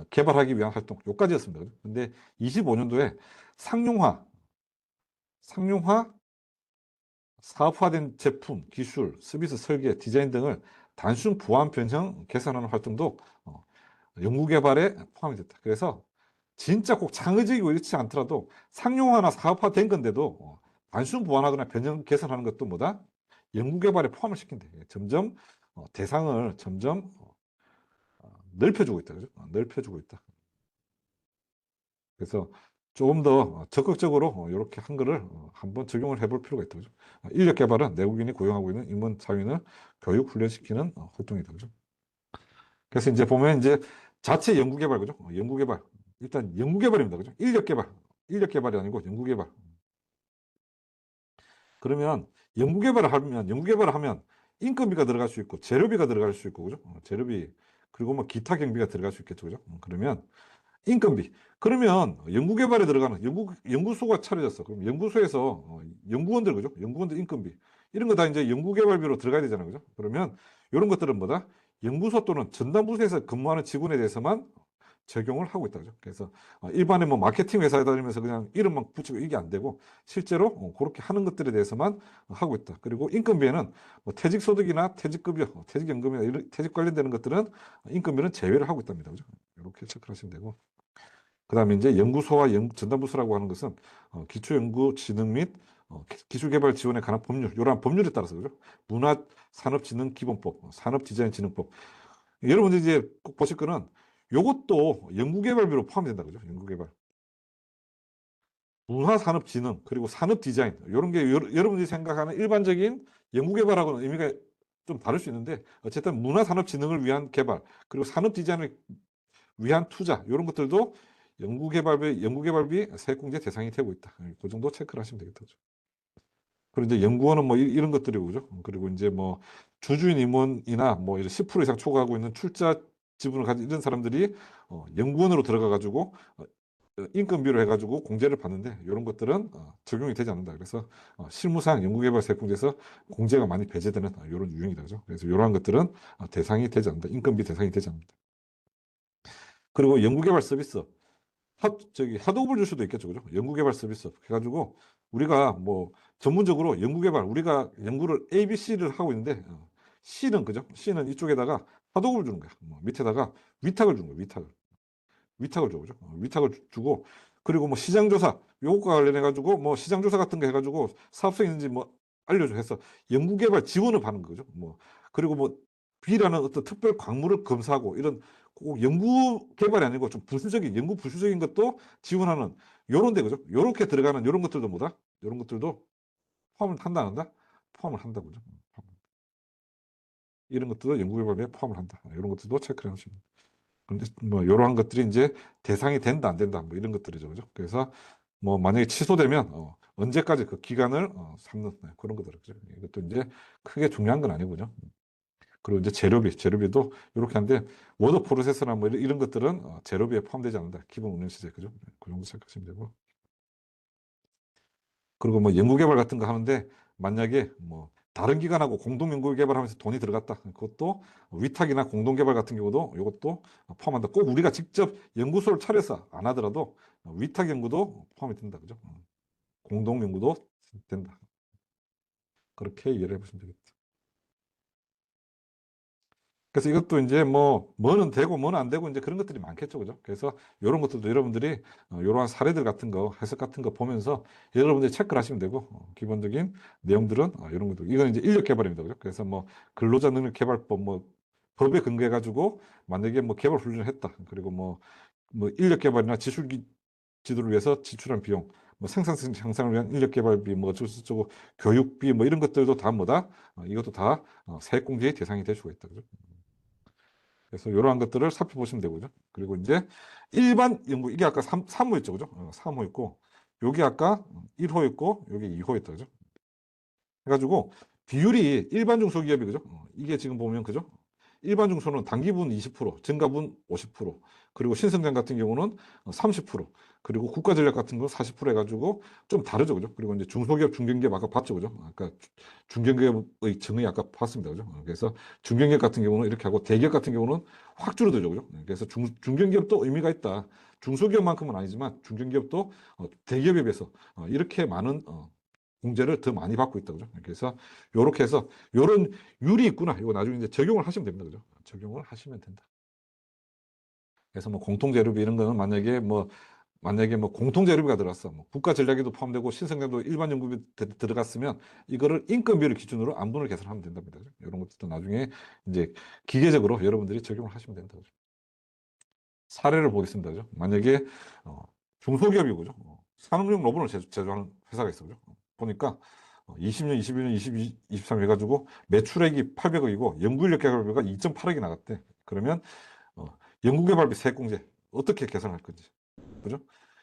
개발하기 위한 활동, 요까지였습니다. 그죠? 근데 25년도에 상용화, 상용화, 사업화된 제품, 기술, 서비스 설계, 디자인 등을 단순 보안 변형, 개선하는 활동도 연구개발에 포함이 됐다. 그래서 진짜 꼭 창의적이고 이렇지 않더라도 상용화나 사업화된 건데도 단순 보완하거나 변형 개선하는 것도 뭐다? 연구개발에 포함을 시킨다. 점점 대상을 점점 넓혀주고 있다. 그죠? 넓혀주고 있다. 그래서 조금 더 적극적으로 이렇게 한 거를 한번 적용을 해볼 필요가 있다. 그죠? 인력 개발은 내국인이 고용하고 있는 인문 사회인을 교육 훈련시키는 활동이다. 그죠? 그래서 이제 보면 이제 자체 연구개발, 그죠? 연구개발. 일단 연구개발입니다. 그죠? 인력개발. 인력개발이 아니고 연구개발. 그러면 연구개발을 하면 인건비가 들어갈 수 있고 재료비가 들어갈 수 있고, 그죠? 재료비. 그리고 뭐 기타 경비가 들어갈 수 있겠죠. 그죠? 그러면 인건비. 그러면 연구개발에 들어가는 연구소가 차려졌어. 그럼 연구소에서 연구원들, 그죠? 연구원들 인건비. 이런 거 다 이제 연구개발비로 들어가야 되잖아요. 그죠? 그러면 이런 것들은 뭐다? 연구소 또는 전담부서에서 근무하는 직원에 대해서만 적용을 하고 있다. 그죠? 그래서 일반의 뭐 마케팅 회사에 다니면서 그냥 이름만 붙이고 이게 안 되고 실제로 그렇게 하는 것들에 대해서만 하고 있다. 그리고 인건비에는 뭐 퇴직소득이나 퇴직급여, 퇴직연금이나 이런 퇴직 관련되는 것들은 인건비는 제외를 하고 있답니다. 그죠? 이렇게 체크하시면 되고. 그다음에 이제 연구소와 전담부서라고 하는 것은 기초연구진흥 및 기술개발 지원에 관한 법률, 이러한 법률에 따라서 그죠? 문화산업진흥기본법, 산업디자인진흥법. 여러분들이 이제 꼭 보실 거는 요것도 연구개발비로 포함된다 그죠? 연구개발. 문화산업진흥 그리고 산업디자인 이런 게 여러분들이 생각하는 일반적인 연구개발하고는 의미가 좀 다를 수 있는데 어쨌든 문화산업진흥을 위한 개발 그리고 산업디자인을 위한 투자 이런 것들도 연구개발비 세액공제 대상이 되고 있다. 그 정도 체크를 하시면 되겠다. 그죠? 그리고 이제 연구원은 뭐 이런 것들이고 그죠? 그리고 이제 뭐 주주인 임원이나 뭐 10% 이상 초과하고 있는 출자 지분을 가진 이런 사람들이 연구원으로 들어가 가지고 인건비로 해가지고 공제를 받는데 이런 것들은 적용이 되지 않는다. 그래서 실무상 연구개발세공제에서 공제가 많이 배제되는 이런 유형이다. 그죠? 그래서 이러한 것들은 대상이 되지 않는다. 인건비 대상이 되지 않는다. 그리고 연구개발 서비스. 하도급을 줄 수도 있겠죠. 그죠? 연구개발 서비스. 해가지고 우리가 뭐 전문적으로 연구개발, 우리가 연구를 A, B, C를 하고 있는데 C는 그죠? C는 이쪽에다가 하도급을 주는 거야. 뭐 밑에다가 위탁을 주는 거야. 위탁을 줘, 그죠? 위탁을 주고, 그리고 뭐 시장조사, 요것과 관련해가지고, 뭐 시장조사 같은 거 해가지고, 사업성 있는지 뭐 알려줘 해서 연구개발 지원을 받는 거죠. 뭐, 그리고 뭐, B라는 어떤 특별 광물을 검사하고, 이런 꼭 연구개발이 아니고 좀 부수적인, 연구 부수적인 것도 지원하는, 요런 데, 그죠? 요렇게 들어가는 요런 것들도 뭐다? 요런 것들도 포함을 한다, 안 한다? 포함을 한다, 그죠? 이런 것들도 연구개발에 포함을 한다. 이런 것들도 체크를 하시면 됩니다. 근데 뭐 이러한 것들이 이제 대상이 된다 안 된다 뭐 이런 것들이죠, 그죠? 그래서 뭐 만약에 취소되면 언제까지 그 기간을 삼는 그런 것들 그죠? 이것도 이제 크게 중요한 건 아니군요. 그리고 이제 재료비도 이렇게 하는데 워드 프로세서나 뭐 이런 것들은 재료비에 포함되지 않는다. 기본 운영 시세 그죠? 그 정도 생각하시면 되고. 그리고 뭐 연구개발 같은 거 하는데 만약에 뭐 다른 기관하고 공동 연구개발하면서 돈이 들어갔다. 그것도 위탁이나 공동개발 같은 경우도 이것도 포함한다. 꼭 우리가 직접 연구소를 차려서 안 하더라도 위탁 연구도 포함이 된다. 그죠? 공동 연구도 된다. 그렇게 이해를 해보시면 되겠다. 그래서 이것도 이제 뭐는 되고 뭐는 안 되고 이제 그런 것들이 많겠죠. 그죠? 그래서 이런 것들도 여러분들이 이러한 사례들 같은 거, 해석 같은 거 보면서 여러분들이 체크를 하시면 되고, 기본적인 내용들은 이런 것도, 이건 이제 인력 개발입니다. 그죠? 그래서 뭐 근로자 능력 개발법 뭐 법에 근거해가지고 만약에 뭐 개발 훈련을 했다. 그리고 뭐 인력 개발이나 지도를 위해서 지출한 비용, 뭐 생산성 향상을 위한 인력 개발비, 뭐 어쩌고 교육비 뭐 이런 것들도 다 뭐다? 이것도 다 세액공제의 대상이 될 수가 있다. 그죠? 그래서 이러한 것들을 살펴보시면 되고요. 그리고 이제 일반 연구, 이게 아까 3호였죠. 그죠? 3호 있고, 여기 아까 1호 있고, 여기 2호 있다. 그죠? 해가지고 비율이 일반 중소기업이 그죠? 이게 지금 보면 그죠? 일반 중소는 단기분 20%, 증가분 50%, 그리고 신성장 같은 경우는 30%, 그리고 국가 전략 같은 거 40% 해가지고 좀 다르죠, 그죠? 그리고 이제 중소기업, 중견기업 아까 봤죠, 그죠? 아까 중견기업의 정의 아까 봤습니다, 그죠? 그래서 중견기업 같은 경우는 이렇게 하고 대기업 같은 경우는 확 줄어들죠, 그죠? 그래서 중견기업도 의미가 있다. 중소기업만큼은 아니지만 중견기업도 대기업에 비해서 이렇게 많은 공제를 더 많이 받고 있다. 그죠? 그래서 요렇게 해서 요런 율이 있구나. 이거 나중에 이제 적용을 하시면 됩니다. 그죠? 적용을 하시면 된다. 그래서 뭐 공통재료비 이런 거는 만약에 뭐 공통재료비가 들어갔어. 뭐 국가 전략에도 포함되고 신성장도 일반 연구비 들어갔으면 이거를 인건비를 기준으로 안분을 계산하면 된답니다. 그죠? 이런 것들도 나중에 이제 기계적으로 여러분들이 적용을 하시면 된다. 그죠? 사례를 보겠습니다. 그죠? 만약에 중소기업이고 그죠? 산업용 로봇을 제조하는 회사가 있어. 그죠? 보니까 20년, 21년, 22, 23 해가지고 매출액이 800억이고 연구인력 개발비가 2.8억이 나갔대. 그러면 연구개발비 세액공제 어떻게 계산할 건지. 그죠?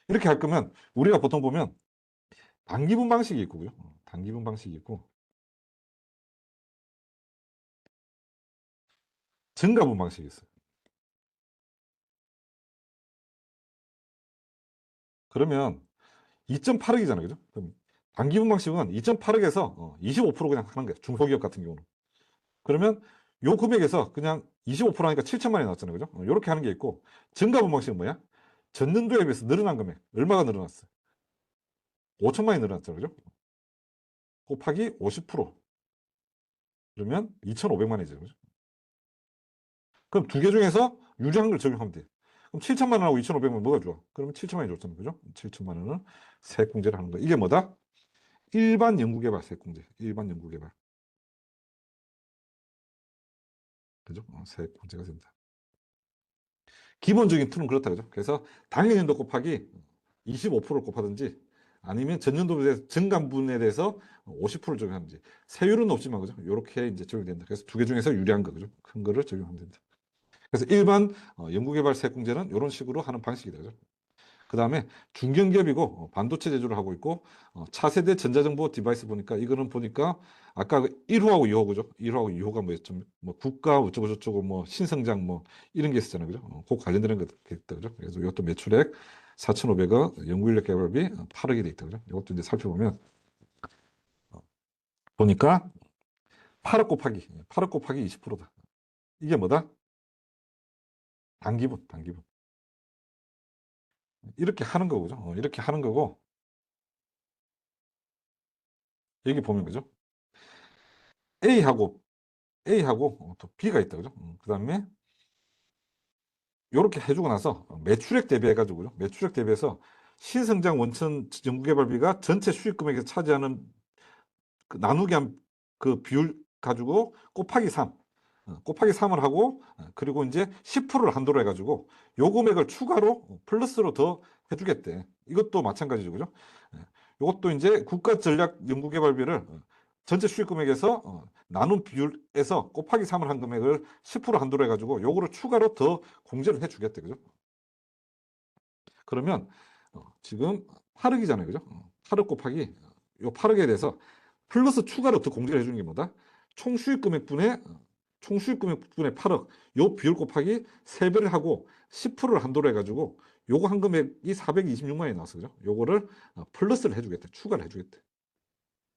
이렇게 할 거면 우리가 보통 보면 단기분 방식이 있고, 그죠? 단기분 방식이 있고 증가분 방식이 있어요. 그러면 2.8억이잖아요. 그죠? 그럼 단기분 방식은 2.8억에서 25% 그냥 하는 거예요. 중소기업 같은 경우는. 그러면 요 금액에서 그냥 25% 하니까 7천만 원이 나왔잖아요. 그죠? 이렇게 하는 게 있고, 증가분 방식은 뭐야? 전년도에 비해서 늘어난 금액. 얼마가 늘어났어요? 5천만 원이 늘어났죠. 그죠? 곱하기 50%. 그러면 2,500만 원이죠. 그죠? 그럼 두 개 중에서 유리한 걸 적용하면 돼. 그럼 7천만 원하고 2,500만 원 뭐가 좋아? 그러면 7천만 원이 좋잖아요. 그죠? 7천만 원은 세액공제를 하는 거야. 이게 뭐다? 일반 연구개발 세액공제. 일반 연구개발. 그죠? 세액공제가 된다. 기본적인 틀은 그렇다. 그죠? 그래서 당연연도 곱하기 25%를 곱하든지 아니면 전년도에 대해서 증감분에 대해서 50%를 적용하는지 세율은 없지만 그죠? 이렇게 이제 적용된다. 그래서 두 개 중에서 유리한 거 그죠? 큰 거를 적용하면 된다. 그래서 일반 연구개발 세액공제는 이런 식으로 하는 방식이다. 그죠? 그 다음에 중견기업이고 반도체 제조를 하고 있고 차세대 전자정보 디바이스 보니까 이거는 보니까 아까 1호하고 2호죠. 1호하고 2호가 뭐였죠? 뭐 국가 어쩌고 저쩌고 뭐 신성장 뭐 이런 게 있었잖아요. 그죠? 그 관련되는 거 있다. 그죠? 그래서 이것도 매출액 4,500억, 연구인력 개발비 8억이 돼 있다. 그죠? 이것도 이제 살펴보면 보니까 8억 곱하기 20%다. 이게 뭐다? 단기분, 단기분. 이렇게 하는 거죠. 이렇게 하는 거고, 여기 보면 그죠? A하고, A하고 또 B가 있다. 그죠? 그 다음에 이렇게 해주고 나서 매출액 대비해가지고, 그죠? 매출액 대비해서 신성장 원천 연구개발비가 전체 수익 금액에서 차지하는 그 나누기 한 그 비율 가지고 곱하기 3. 곱하기 3을 하고, 그리고 이제 10%를 한도로 해가지고, 요 금액을 추가로 플러스로 더 해주겠대. 이것도 마찬가지죠. 그죠? 이것도 이제 국가전략연구개발비를 전체 수익 금액에서 나눈 비율에서 곱하기 3을 한 금액을 10% 한도로 해가지고, 요거를 추가로 더 공제를 해주겠대. 그죠? 그러면 지금 8억이잖아요. 그죠? 8억 곱하기 요 8억에 대해서 플러스 추가로 더 공제를 해주는 게 뭐다? 총수익 금액분의 총수익 금액분의 8억 요 비율 곱하기 3배를 하고 10%를 한도로 해가지고 요거 한 금액이 426만 원이 나왔어. 그죠? 요거를 플러스를 해주겠대. 추가를 해주겠대.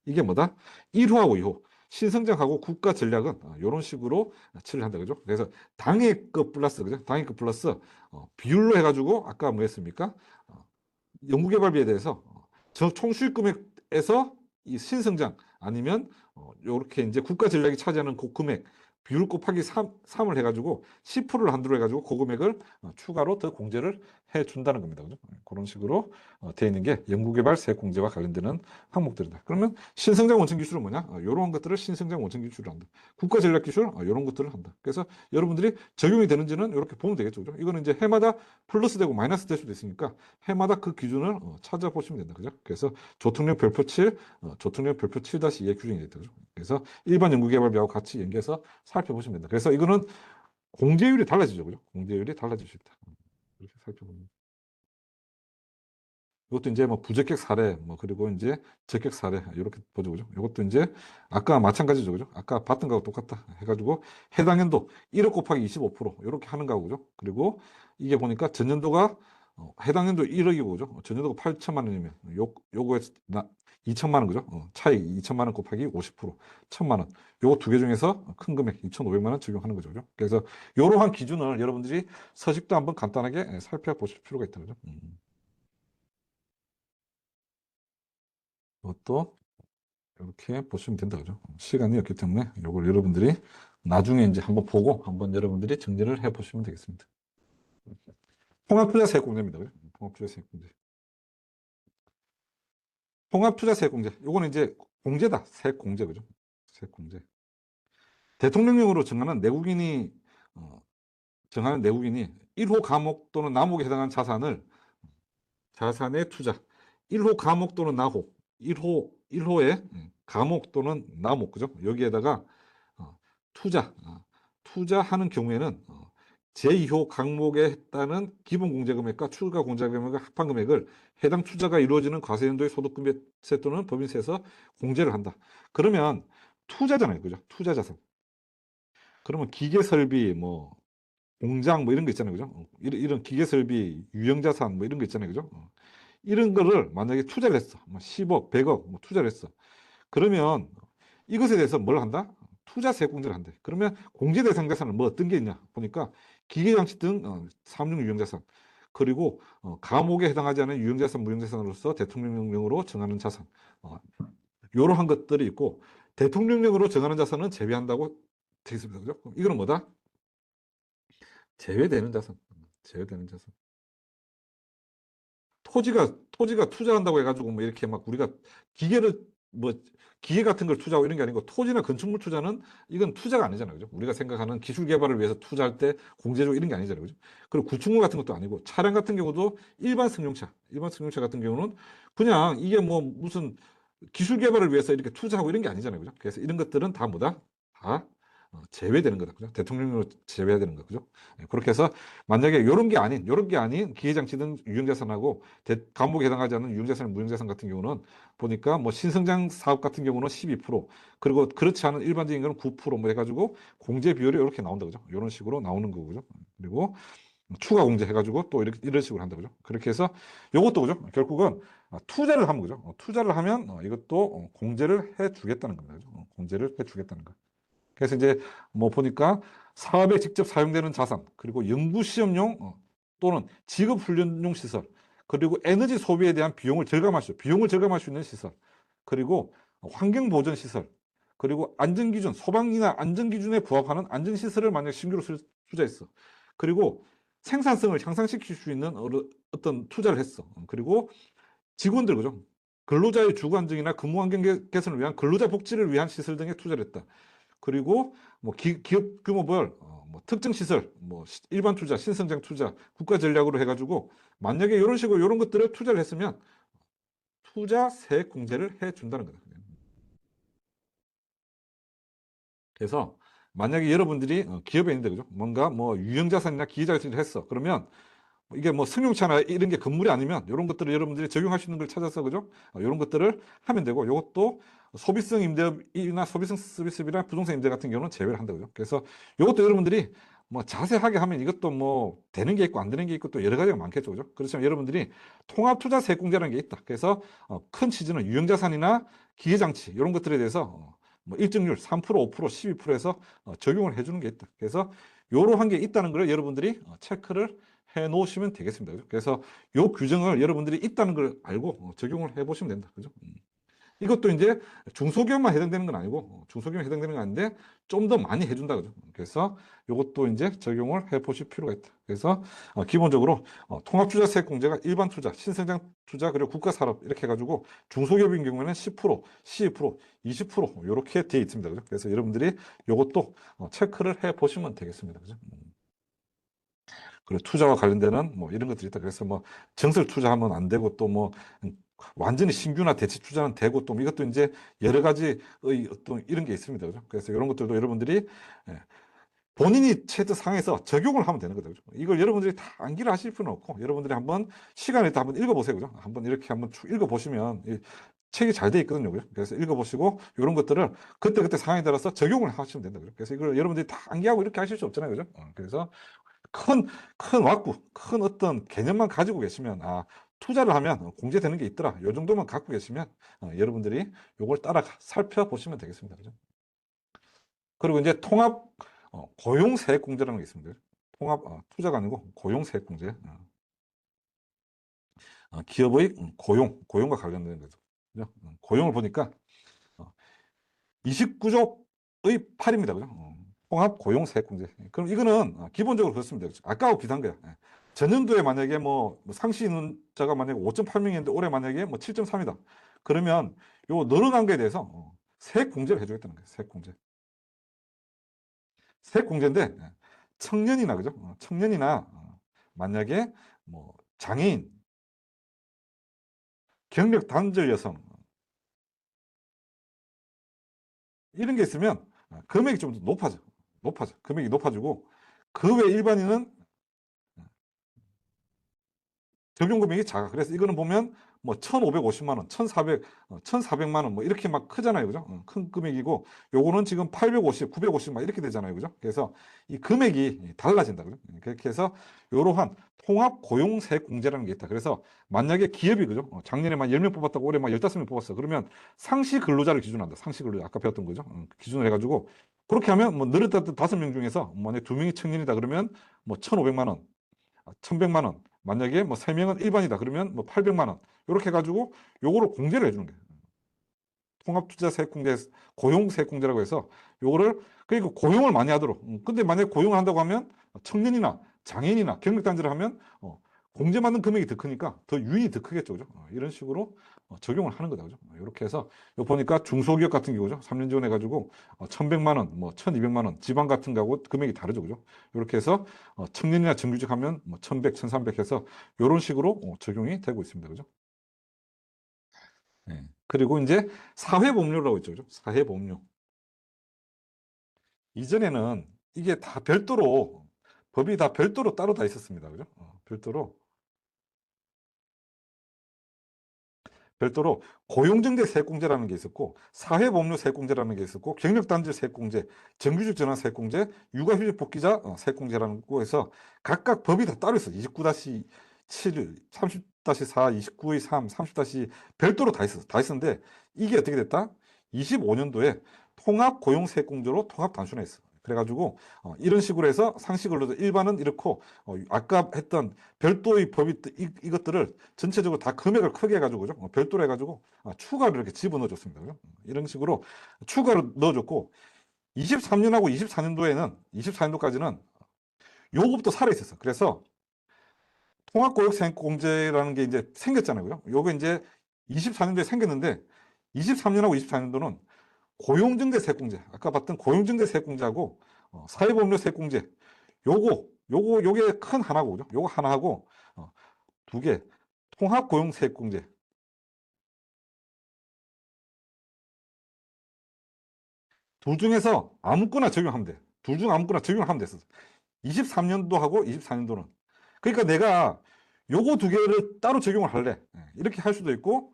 이게 뭐다? 1호하고 2호. 신성장하고 국가 전략은 이런 식으로 처리를 한다. 그죠? 그래서 당해급 플러스, 그죠? 당해급 플러스 비율로 해가지고 아까 뭐 했습니까? 연구개발비에 대해서 저 총수익 금액에서 이 신성장 아니면 이렇게 이제 국가 전략이 차지하는 그 금액 비율 곱하기 3을 해가지고 10%를 한도로 해가지고 그 금액을 추가로 더 공제를 해준다는 겁니다. 그죠? 그런 식으로 되어 있는 게 연구개발 세액공제와 관련되는 항목들이다. 그러면 신성장 원천 기술은 뭐냐? 이런 것들을 신성장 원천 기술을 한다. 국가 전략 기술 이런 것들을 한다. 그래서 여러분들이 적용이 되는지는 이렇게 보면 되겠죠. 그죠? 이거는 이제 해마다 플러스 되고 마이너스 될 수도 있으니까 해마다 그 기준을 찾아보시면 된다. 그죠? 그래서 조특령 별표 7, 조특령 별표 7-2의 규정이 있다. 그죠? 그래서 일반 연구개발비하고 같이 연계해서 살펴보시면 된다. 그래서 이거는 공제율이 달라지죠. 그죠? 공제율이 달라질 수 있다. 이렇게 살펴보면. 이것도 이제 뭐 부적격 사례, 뭐 그리고 이제 적격 사례 이렇게 보죠, 그죠? 이것도 이제 아까 마찬가지죠, 그죠? 아까 봤던 거하고 똑같다 해가지고 해당 연도 1억 곱하기 25% 이렇게 하는 거고, 그죠? 그리고 이게 보니까 전년도가 해당 연도 1억이고, 그죠? 전년도가 8천만 원이면 요거에 2천만 원, 그죠? 차이 2천만 원 곱하기 50%, 1천만 원. 요거 두 개 중에서 큰 금액 2,500만 원 적용하는 거죠, 그죠? 그래서 이러한 기준을 여러분들이 서식도 한번 간단하게 살펴보실 필요가 있다, 그죠? 이것도 이렇게 보시면 된다, 그죠? 시간이 없기 때문에 이걸 여러분들이 나중에 이제 한번 보고 한번 여러분들이 정리를 해 보시면 되겠습니다. 통합투자세액공제입니다, 그죠? 통합투자세액공제. 통합투자세액공제. 요거는 이제 공제다. 세액공제, 그죠? 세액공제. 대통령령으로 정하는 내국인이 1호 감옥 또는 남옥에 해당하는 자산의 투자. 1호 감옥 또는 나호. 1호의 감옥 또는 남옥, 그죠? 여기에다가 투자하는 경우에는 제2호 강목에 했다는 기본 공제금액과 추가 공제금액의 합한 금액을 해당 투자가 이루어지는 과세연도의 소득금세 또는 법인세에서 공제를 한다. 그러면 투자잖아요, 그죠? 투자자산. 그러면 기계설비, 뭐 공장 뭐 이런 거 있잖아요, 그죠? 이런 기계설비, 유형자산 뭐 이런 거 있잖아요, 그죠? 이런 거를 만약에 투자를 했어, 뭐 10억, 100억 뭐 투자를 했어. 그러면 이것에 대해서 뭘 한다? 투자세액 공제를 한대. 그러면 공제 대상 자산은 뭐 어떤 게 있냐? 보니까 기계장치 등 사업용 유형자산, 그리고 감옥에 해당하지 않은 유형자산, 무형자산으로서 대통령령으로 정하는 자산, 이러한 것들이 있고 대통령령으로 정하는 자산은 제외한다고 되어 있습니다. 그죠? 그럼 이거는 뭐다? 제외되는 자산. 제외되는 자산. 토지가 투자한다고 해가지고 뭐 이렇게 막 우리가 기계를 뭐 기계 같은 걸 투자하고 이런 게 아니고 토지나 건축물 투자는 이건 투자가 아니잖아요. 그죠? 우리가 생각하는 기술 개발을 위해서 투자할 때 공제적 이런 게 아니잖아요. 그죠? 그리고 구축물 같은 것도 아니고 차량 같은 경우도 일반 승용차 같은 경우는 그냥 이게 뭐 무슨 기술 개발을 위해서 이렇게 투자하고 이런 게 아니잖아요. 그죠? 그래서 이런 것들은 다 뭐다? 다 제외되는 거다. 그죠? 대통령으로 제외되는 거. 그죠? 그렇게 해서 만약에 요런 게 아닌 기회장치 등 유형자산하고 감옥에 해당하지 않는 유형자산, 무형자산 같은 경우는 보니까 뭐 신성장 사업 같은 경우는 12%, 그리고 그렇지 않은 일반적인 거는 9% 해가지고 공제 비율이 이렇게 나온다. 그죠? 이런 식으로 나오는 거고요. 그리고 추가 공제해가지고 또 이렇게 이런 식으로 한다. 그죠? 그렇게 해서 요것도 그죠? 결국은 투자를 하면 그죠? 투자를 하면 이것도 공제를 해주겠다는 겁니다. 그죠? 공제를 해주겠다는 거. 그래서 이제 뭐 보니까 사업에 직접 사용되는 자산, 그리고 연구 시험용 또는 직업 훈련용 시설, 그리고 에너지 소비에 대한 비용을 절감할 수 있는 시설, 그리고 환경 보전 시설, 그리고 안전 기준, 소방이나 안전 기준에 부합하는 안전 시설을 만약 신규로 투자했어. 그리고 생산성을 향상시킬 수 있는 어떤 투자를 했어. 그리고 직원들 그죠? 근로자의 주거 안정이나 근무 환경 개선을 위한 근로자 복지를 위한 시설 등에 투자를 했다. 그리고 뭐 기업 규모별 뭐 특정 시설, 뭐 일반 투자, 신성장 투자, 국가 전략으로 해가지고 만약에 이런 식으로 이런 것들을 투자를 했으면 투자 세액 공제를 해준다는 거다. 그래서 만약에 여러분들이 기업에 있는데 그죠? 뭔가 뭐 유형자산이나 기회자산을 했어. 그러면 이게 뭐 승용차나 이런 게 건물이 아니면 이런 것들을 여러분들이 적용할 수 있는 걸 찾아서 그죠? 이런 것들을 하면 되고 이것도 소비성 임대업이나 소비성 서비스업이나 부동산 임대 같은 경우는 제외를 한다 그죠? 그래서 이것도 여러분들이 뭐 자세하게 하면 이것도 뭐 되는 게 있고 안 되는 게 있고 또 여러 가지가 많겠죠 그죠? 그렇지만 여러분들이 통합투자세액공제라는 게 있다. 그래서 큰 취지는 유형자산이나 기회장치 이런 것들에 대해서 뭐 일정률 3%, 5%, 12%에서 적용을 해주는 게 있다. 그래서 이러한 게 있다는 걸 여러분들이 체크를 해 놓으시면 되겠습니다. 그래서 요 규정을 여러분들이 있다는 걸 알고 적용을 해 보시면 된다. 그죠? 이것도 이제 중소기업만 해당되는 건 아니고 중소기업에 해당되는 건 아닌데 좀 더 많이 해준다. 그죠? 그래서 이것도 이제 적용을 해 보실 필요가 있다. 그래서 기본적으로 통합투자세액 공제가 일반 투자, 신성장 투자, 그리고 국가산업 이렇게 해가지고 중소기업인 경우에는 10%, 12%, 20% 이렇게 되어 있습니다. 그죠? 그래서 여러분들이 이것도 체크를 해 보시면 되겠습니다. 그죠? 그리고 투자와 관련되는 뭐 이런 것들이 있다. 그래서 뭐 정설 투자하면 안 되고 또 뭐 완전히 신규나 대체 투자는 되고 또 이것도 이제 여러 가지의 어떤 이런 게 있습니다. 그죠? 그래서 이런 것들도 여러분들이 예, 본인이 처해 상황에서 적용을 하면 되는 거죠. 그죠? 이걸 여러분들이 다 암기를 하실 필요는 없고 여러분들이 한번 시간을 다 한번 읽어보세요. 그죠? 한번 이렇게 한번 쭉 읽어보시면 책이 잘 돼 있거든요. 그죠? 그래서 읽어보시고 이런 것들을 그때그때 상황에 따라서 적용을 하시면 된다. 그죠? 그래서 이걸 여러분들이 다 암기하고 이렇게 하실 수 없잖아요. 그죠? 그래서 큰 왁구, 큰 어떤 개념만 가지고 계시면, 투자를 하면 공제되는 게 있더라. 요 정도만 갖고 계시면, 여러분들이 요걸 따라 살펴보시면 되겠습니다. 그죠? 그리고 이제 통합, 고용세액공제라는 게 있습니다. 통합, 투자가 아니고 고용세액공제. 기업의 고용과 관련된 거죠. 그죠? 고용을 보니까 29조의 8입니다. 그죠? 통합 고용 세액공제. 그럼 이거는 기본적으로 그렇습니다. 아까하고 비슷한 거야. 전년도에 만약에 뭐 상시 인원자가 만약에 5.8명이었는데 올해 만약에 뭐 7.3이다. 그러면 요 늘어난 거에 대해서 세액 공제를 해주겠다는 거예요. 세액 공제. 세액 공제인데 청년이나 그죠? 청년이나 만약에 뭐 장애인, 경력 단절 여성 이런 게 있으면 금액이 좀 높아져. 금액이 높아지고 그 외 일반인은 적용 금액이 작아. 그래서 이거는 보면 뭐 1,550만 원, 1,400만 원 뭐 이렇게 막 크잖아요. 그죠? 큰 금액이고 요거는 지금 850, 950 막 이렇게 되잖아요. 그죠? 그래서 이 금액이 달라진다. 그죠? 그렇게 해서 요러한 통합 고용세액 공제라는 게 있다. 그래서 만약에 기업이 그죠? 작년에만 10명 뽑았다고 올해만 15명 뽑았어. 그러면 상시 근로자를 기준으로 한다. 상시 근로자. 아까 배웠던 거죠? 기준으로 해가지고 그렇게 하면 뭐 늘었다 5명 중에서 만약에 2명이 청년이다 그러면 뭐 1,500만 원, 1,100만 원. 만약에 뭐 3명은 일반이다. 그러면 뭐 800만 원. 이렇게 해가지고 요거를 공제를 해주는 거예요. 통합투자세액공제, 고용세액공제라고 해서 요거를 그러니까 고용을 많이 하도록. 근데 만약에 고용을 한다고 하면 청년이나 장애인이나 경력단절을 하면 공제받는 금액이 더 크니까 더 유인이 더 크겠죠. 그죠? 이런 식으로 적용을 하는 거다. 그죠? 이렇게 해서 요 보니까 중소기업 같은 경우죠. 3년 지원해가지고 1,100만 원, 뭐 1,200만 원, 지방 같은 거하고 금액이 다르죠. 그죠? 이렇게 해서 청년이나 정규직 하면 뭐 1,100, 1,300 해서 이런 식으로 적용이 되고 있습니다. 그죠? 네. 그리고 이제 사회보험료라고 있죠. 그죠? 사회보험료. 이전에는 이게 다 별도로, 법이 다 별도로 따로 다 있었습니다. 그죠? 별도로 고용정제 세액공제라는 게 있었고, 사회보험료 세액공제라는 게 있었고, 경력단절 세액공제, 정규직 전환 세액공제, 육아휴직 복귀자 세액공제라는 거에서 각각 법이 다 따로 있어. 29-7, 30-4, 29-3, 30- 별도로 다 있었어. 다 있었는데 이게 어떻게 됐다? 25년도에 통합고용세액공제로 통합 단순화했어. 그래가지고 이런 식으로 해서 상식으로도 일반은 이렇고 아까 했던 별도의 법이 이것들을 전체적으로 다 금액을 크게 해가지고 그죠? 별도로 해가지고 추가로 이렇게 집어넣어줬습니다. 그죠? 이런 식으로 추가로 넣어줬고 23년하고 24년도까지는 요것도 살아있었어. 그래서 통합고용세액공제라는 게 이제 생겼잖아요. 요거 이제 24년도에 생겼는데 23년하고 24년도는 고용증대 세액공제, 아까 봤던 고용증대 세액공제하고 사회보험료 세액공제, 요게 큰 하나고, 그죠? 요거 하나 하고 두 개, 통합고용세액공제. 둘 중에서 아무거나 적용하면 돼. 둘 중 아무거나 적용하면 됐어. 23년도하고 24년도는. 그러니까 내가 요거 두 개를 따로 적용을 할래. 이렇게 할 수도 있고,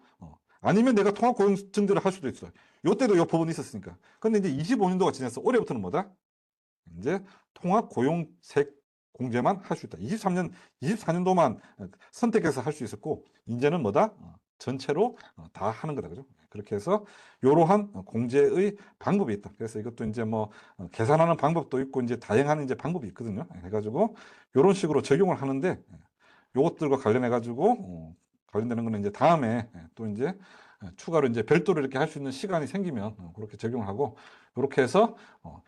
아니면 내가 통합고용증대를 할 수도 있어. 요때도 요 법은 있었으니까. 근데 이제 25년도가 지났어. 올해부터는 뭐다? 이제 통합고용세액 공제만 할 수 있다. 24년도만 선택해서 할 수 있었고, 이제는 뭐다? 전체로 다 하는 거다. 그죠? 그렇게 해서 이러한 공제의 방법이 있다. 그래서 이것도 이제 뭐 계산하는 방법도 있고 이제 다양한 이제 방법이 있거든요. 해가지고 이런 식으로 적용을 하는데 요것들과 관련해 가지고 관련되는 거는 이제 다음에 또 이제 추가로 이제 별도로 이렇게 할 수 있는 시간이 생기면 그렇게 적용을 하고 이렇게 해서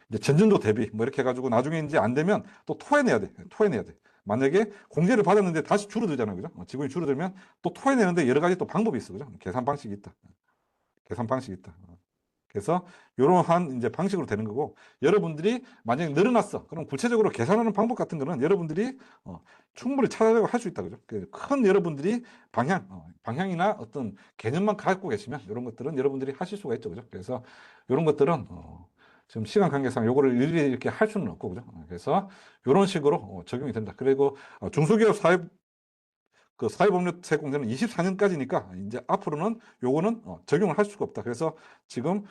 이제 전년도 대비 뭐 이렇게 해가지고 나중에 이제 안 되면 또 토해내야 돼. 토해내야 돼. 만약에 공제를 받았는데 다시 줄어들잖아요. 그죠? 직원이 줄어들면 또 토해내는데 여러 가지 또 방법이 있어. 그죠? 계산 방식이 있다. 계산 방식이 있다. 그래서 이러한 이제 방식으로 되는 거고 여러분들이 만약에 늘어났어. 그럼 구체적으로 계산하는 방법 같은 거는 여러분들이 충분히 찾아내고 할 수 있다. 그죠? 큰 여러분들이 방향이나 어떤 개념만 갖고 계시면 이런 것들은 여러분들이 하실 수가 있죠. 그죠? 그래서 이런 것들은 지금 시간 관계상 요거를 일일이 이렇게 할 수는 없고 그죠? 그래서 이런 식으로 적용이 된다. 그리고 중소기업 사회보험료세공제는 24년까지니까 이제 앞으로는 요거는 적용을 할 수가 없다. 그래서 지금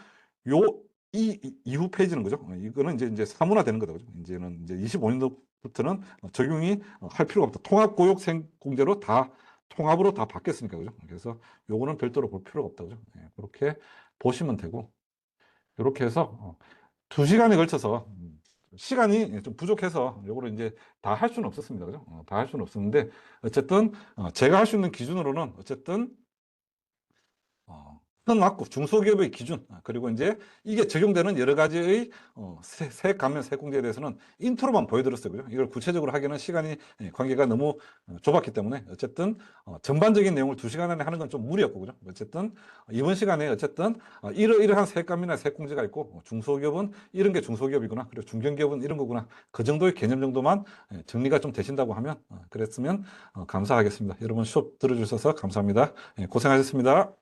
이후 페이지는 거죠. 이거는 이제 사문화되는 거다. 그죠? 이제는 이제 25년도부터는 적용이 할 필요가 없다. 통합고용세공제로 다 통합으로 다 바뀌었으니까 그죠? 그래서 요거는 별도로 볼 필요가 없다. 그죠? 그렇게 보시면 되고 이렇게 해서 2시간에 걸쳐서 시간이 좀 부족해서 요거를 이제 다 할 수는 없었습니다. 그죠? 다 할 수는 없었는데 어쨌든 제가 할 수 있는 기준으로는 어쨌든 큰 맞고 중소기업의 기준 그리고 이제 이게 적용되는 여러 가지의 세액 감면 세액 공제에 대해서는 인트로만 보여드렸어요. 그죠? 이걸 구체적으로 하기에는 시간이 관계가 너무 좁았기 때문에 어쨌든 전반적인 내용을 2시간 안에 하는 건 좀 무리였고 그죠? 어쨌든 이번 시간에 어쨌든 이러한 세액 감면이나 세액 공제가 있고 중소기업은 이런 게 중소기업이구나 그리고 중견기업은 이런 거구나 그 정도의 개념 정도만 정리가 좀 되신다고 하면 그랬으면 감사하겠습니다. 여러분 수업 들어주셔서 감사합니다. 고생하셨습니다.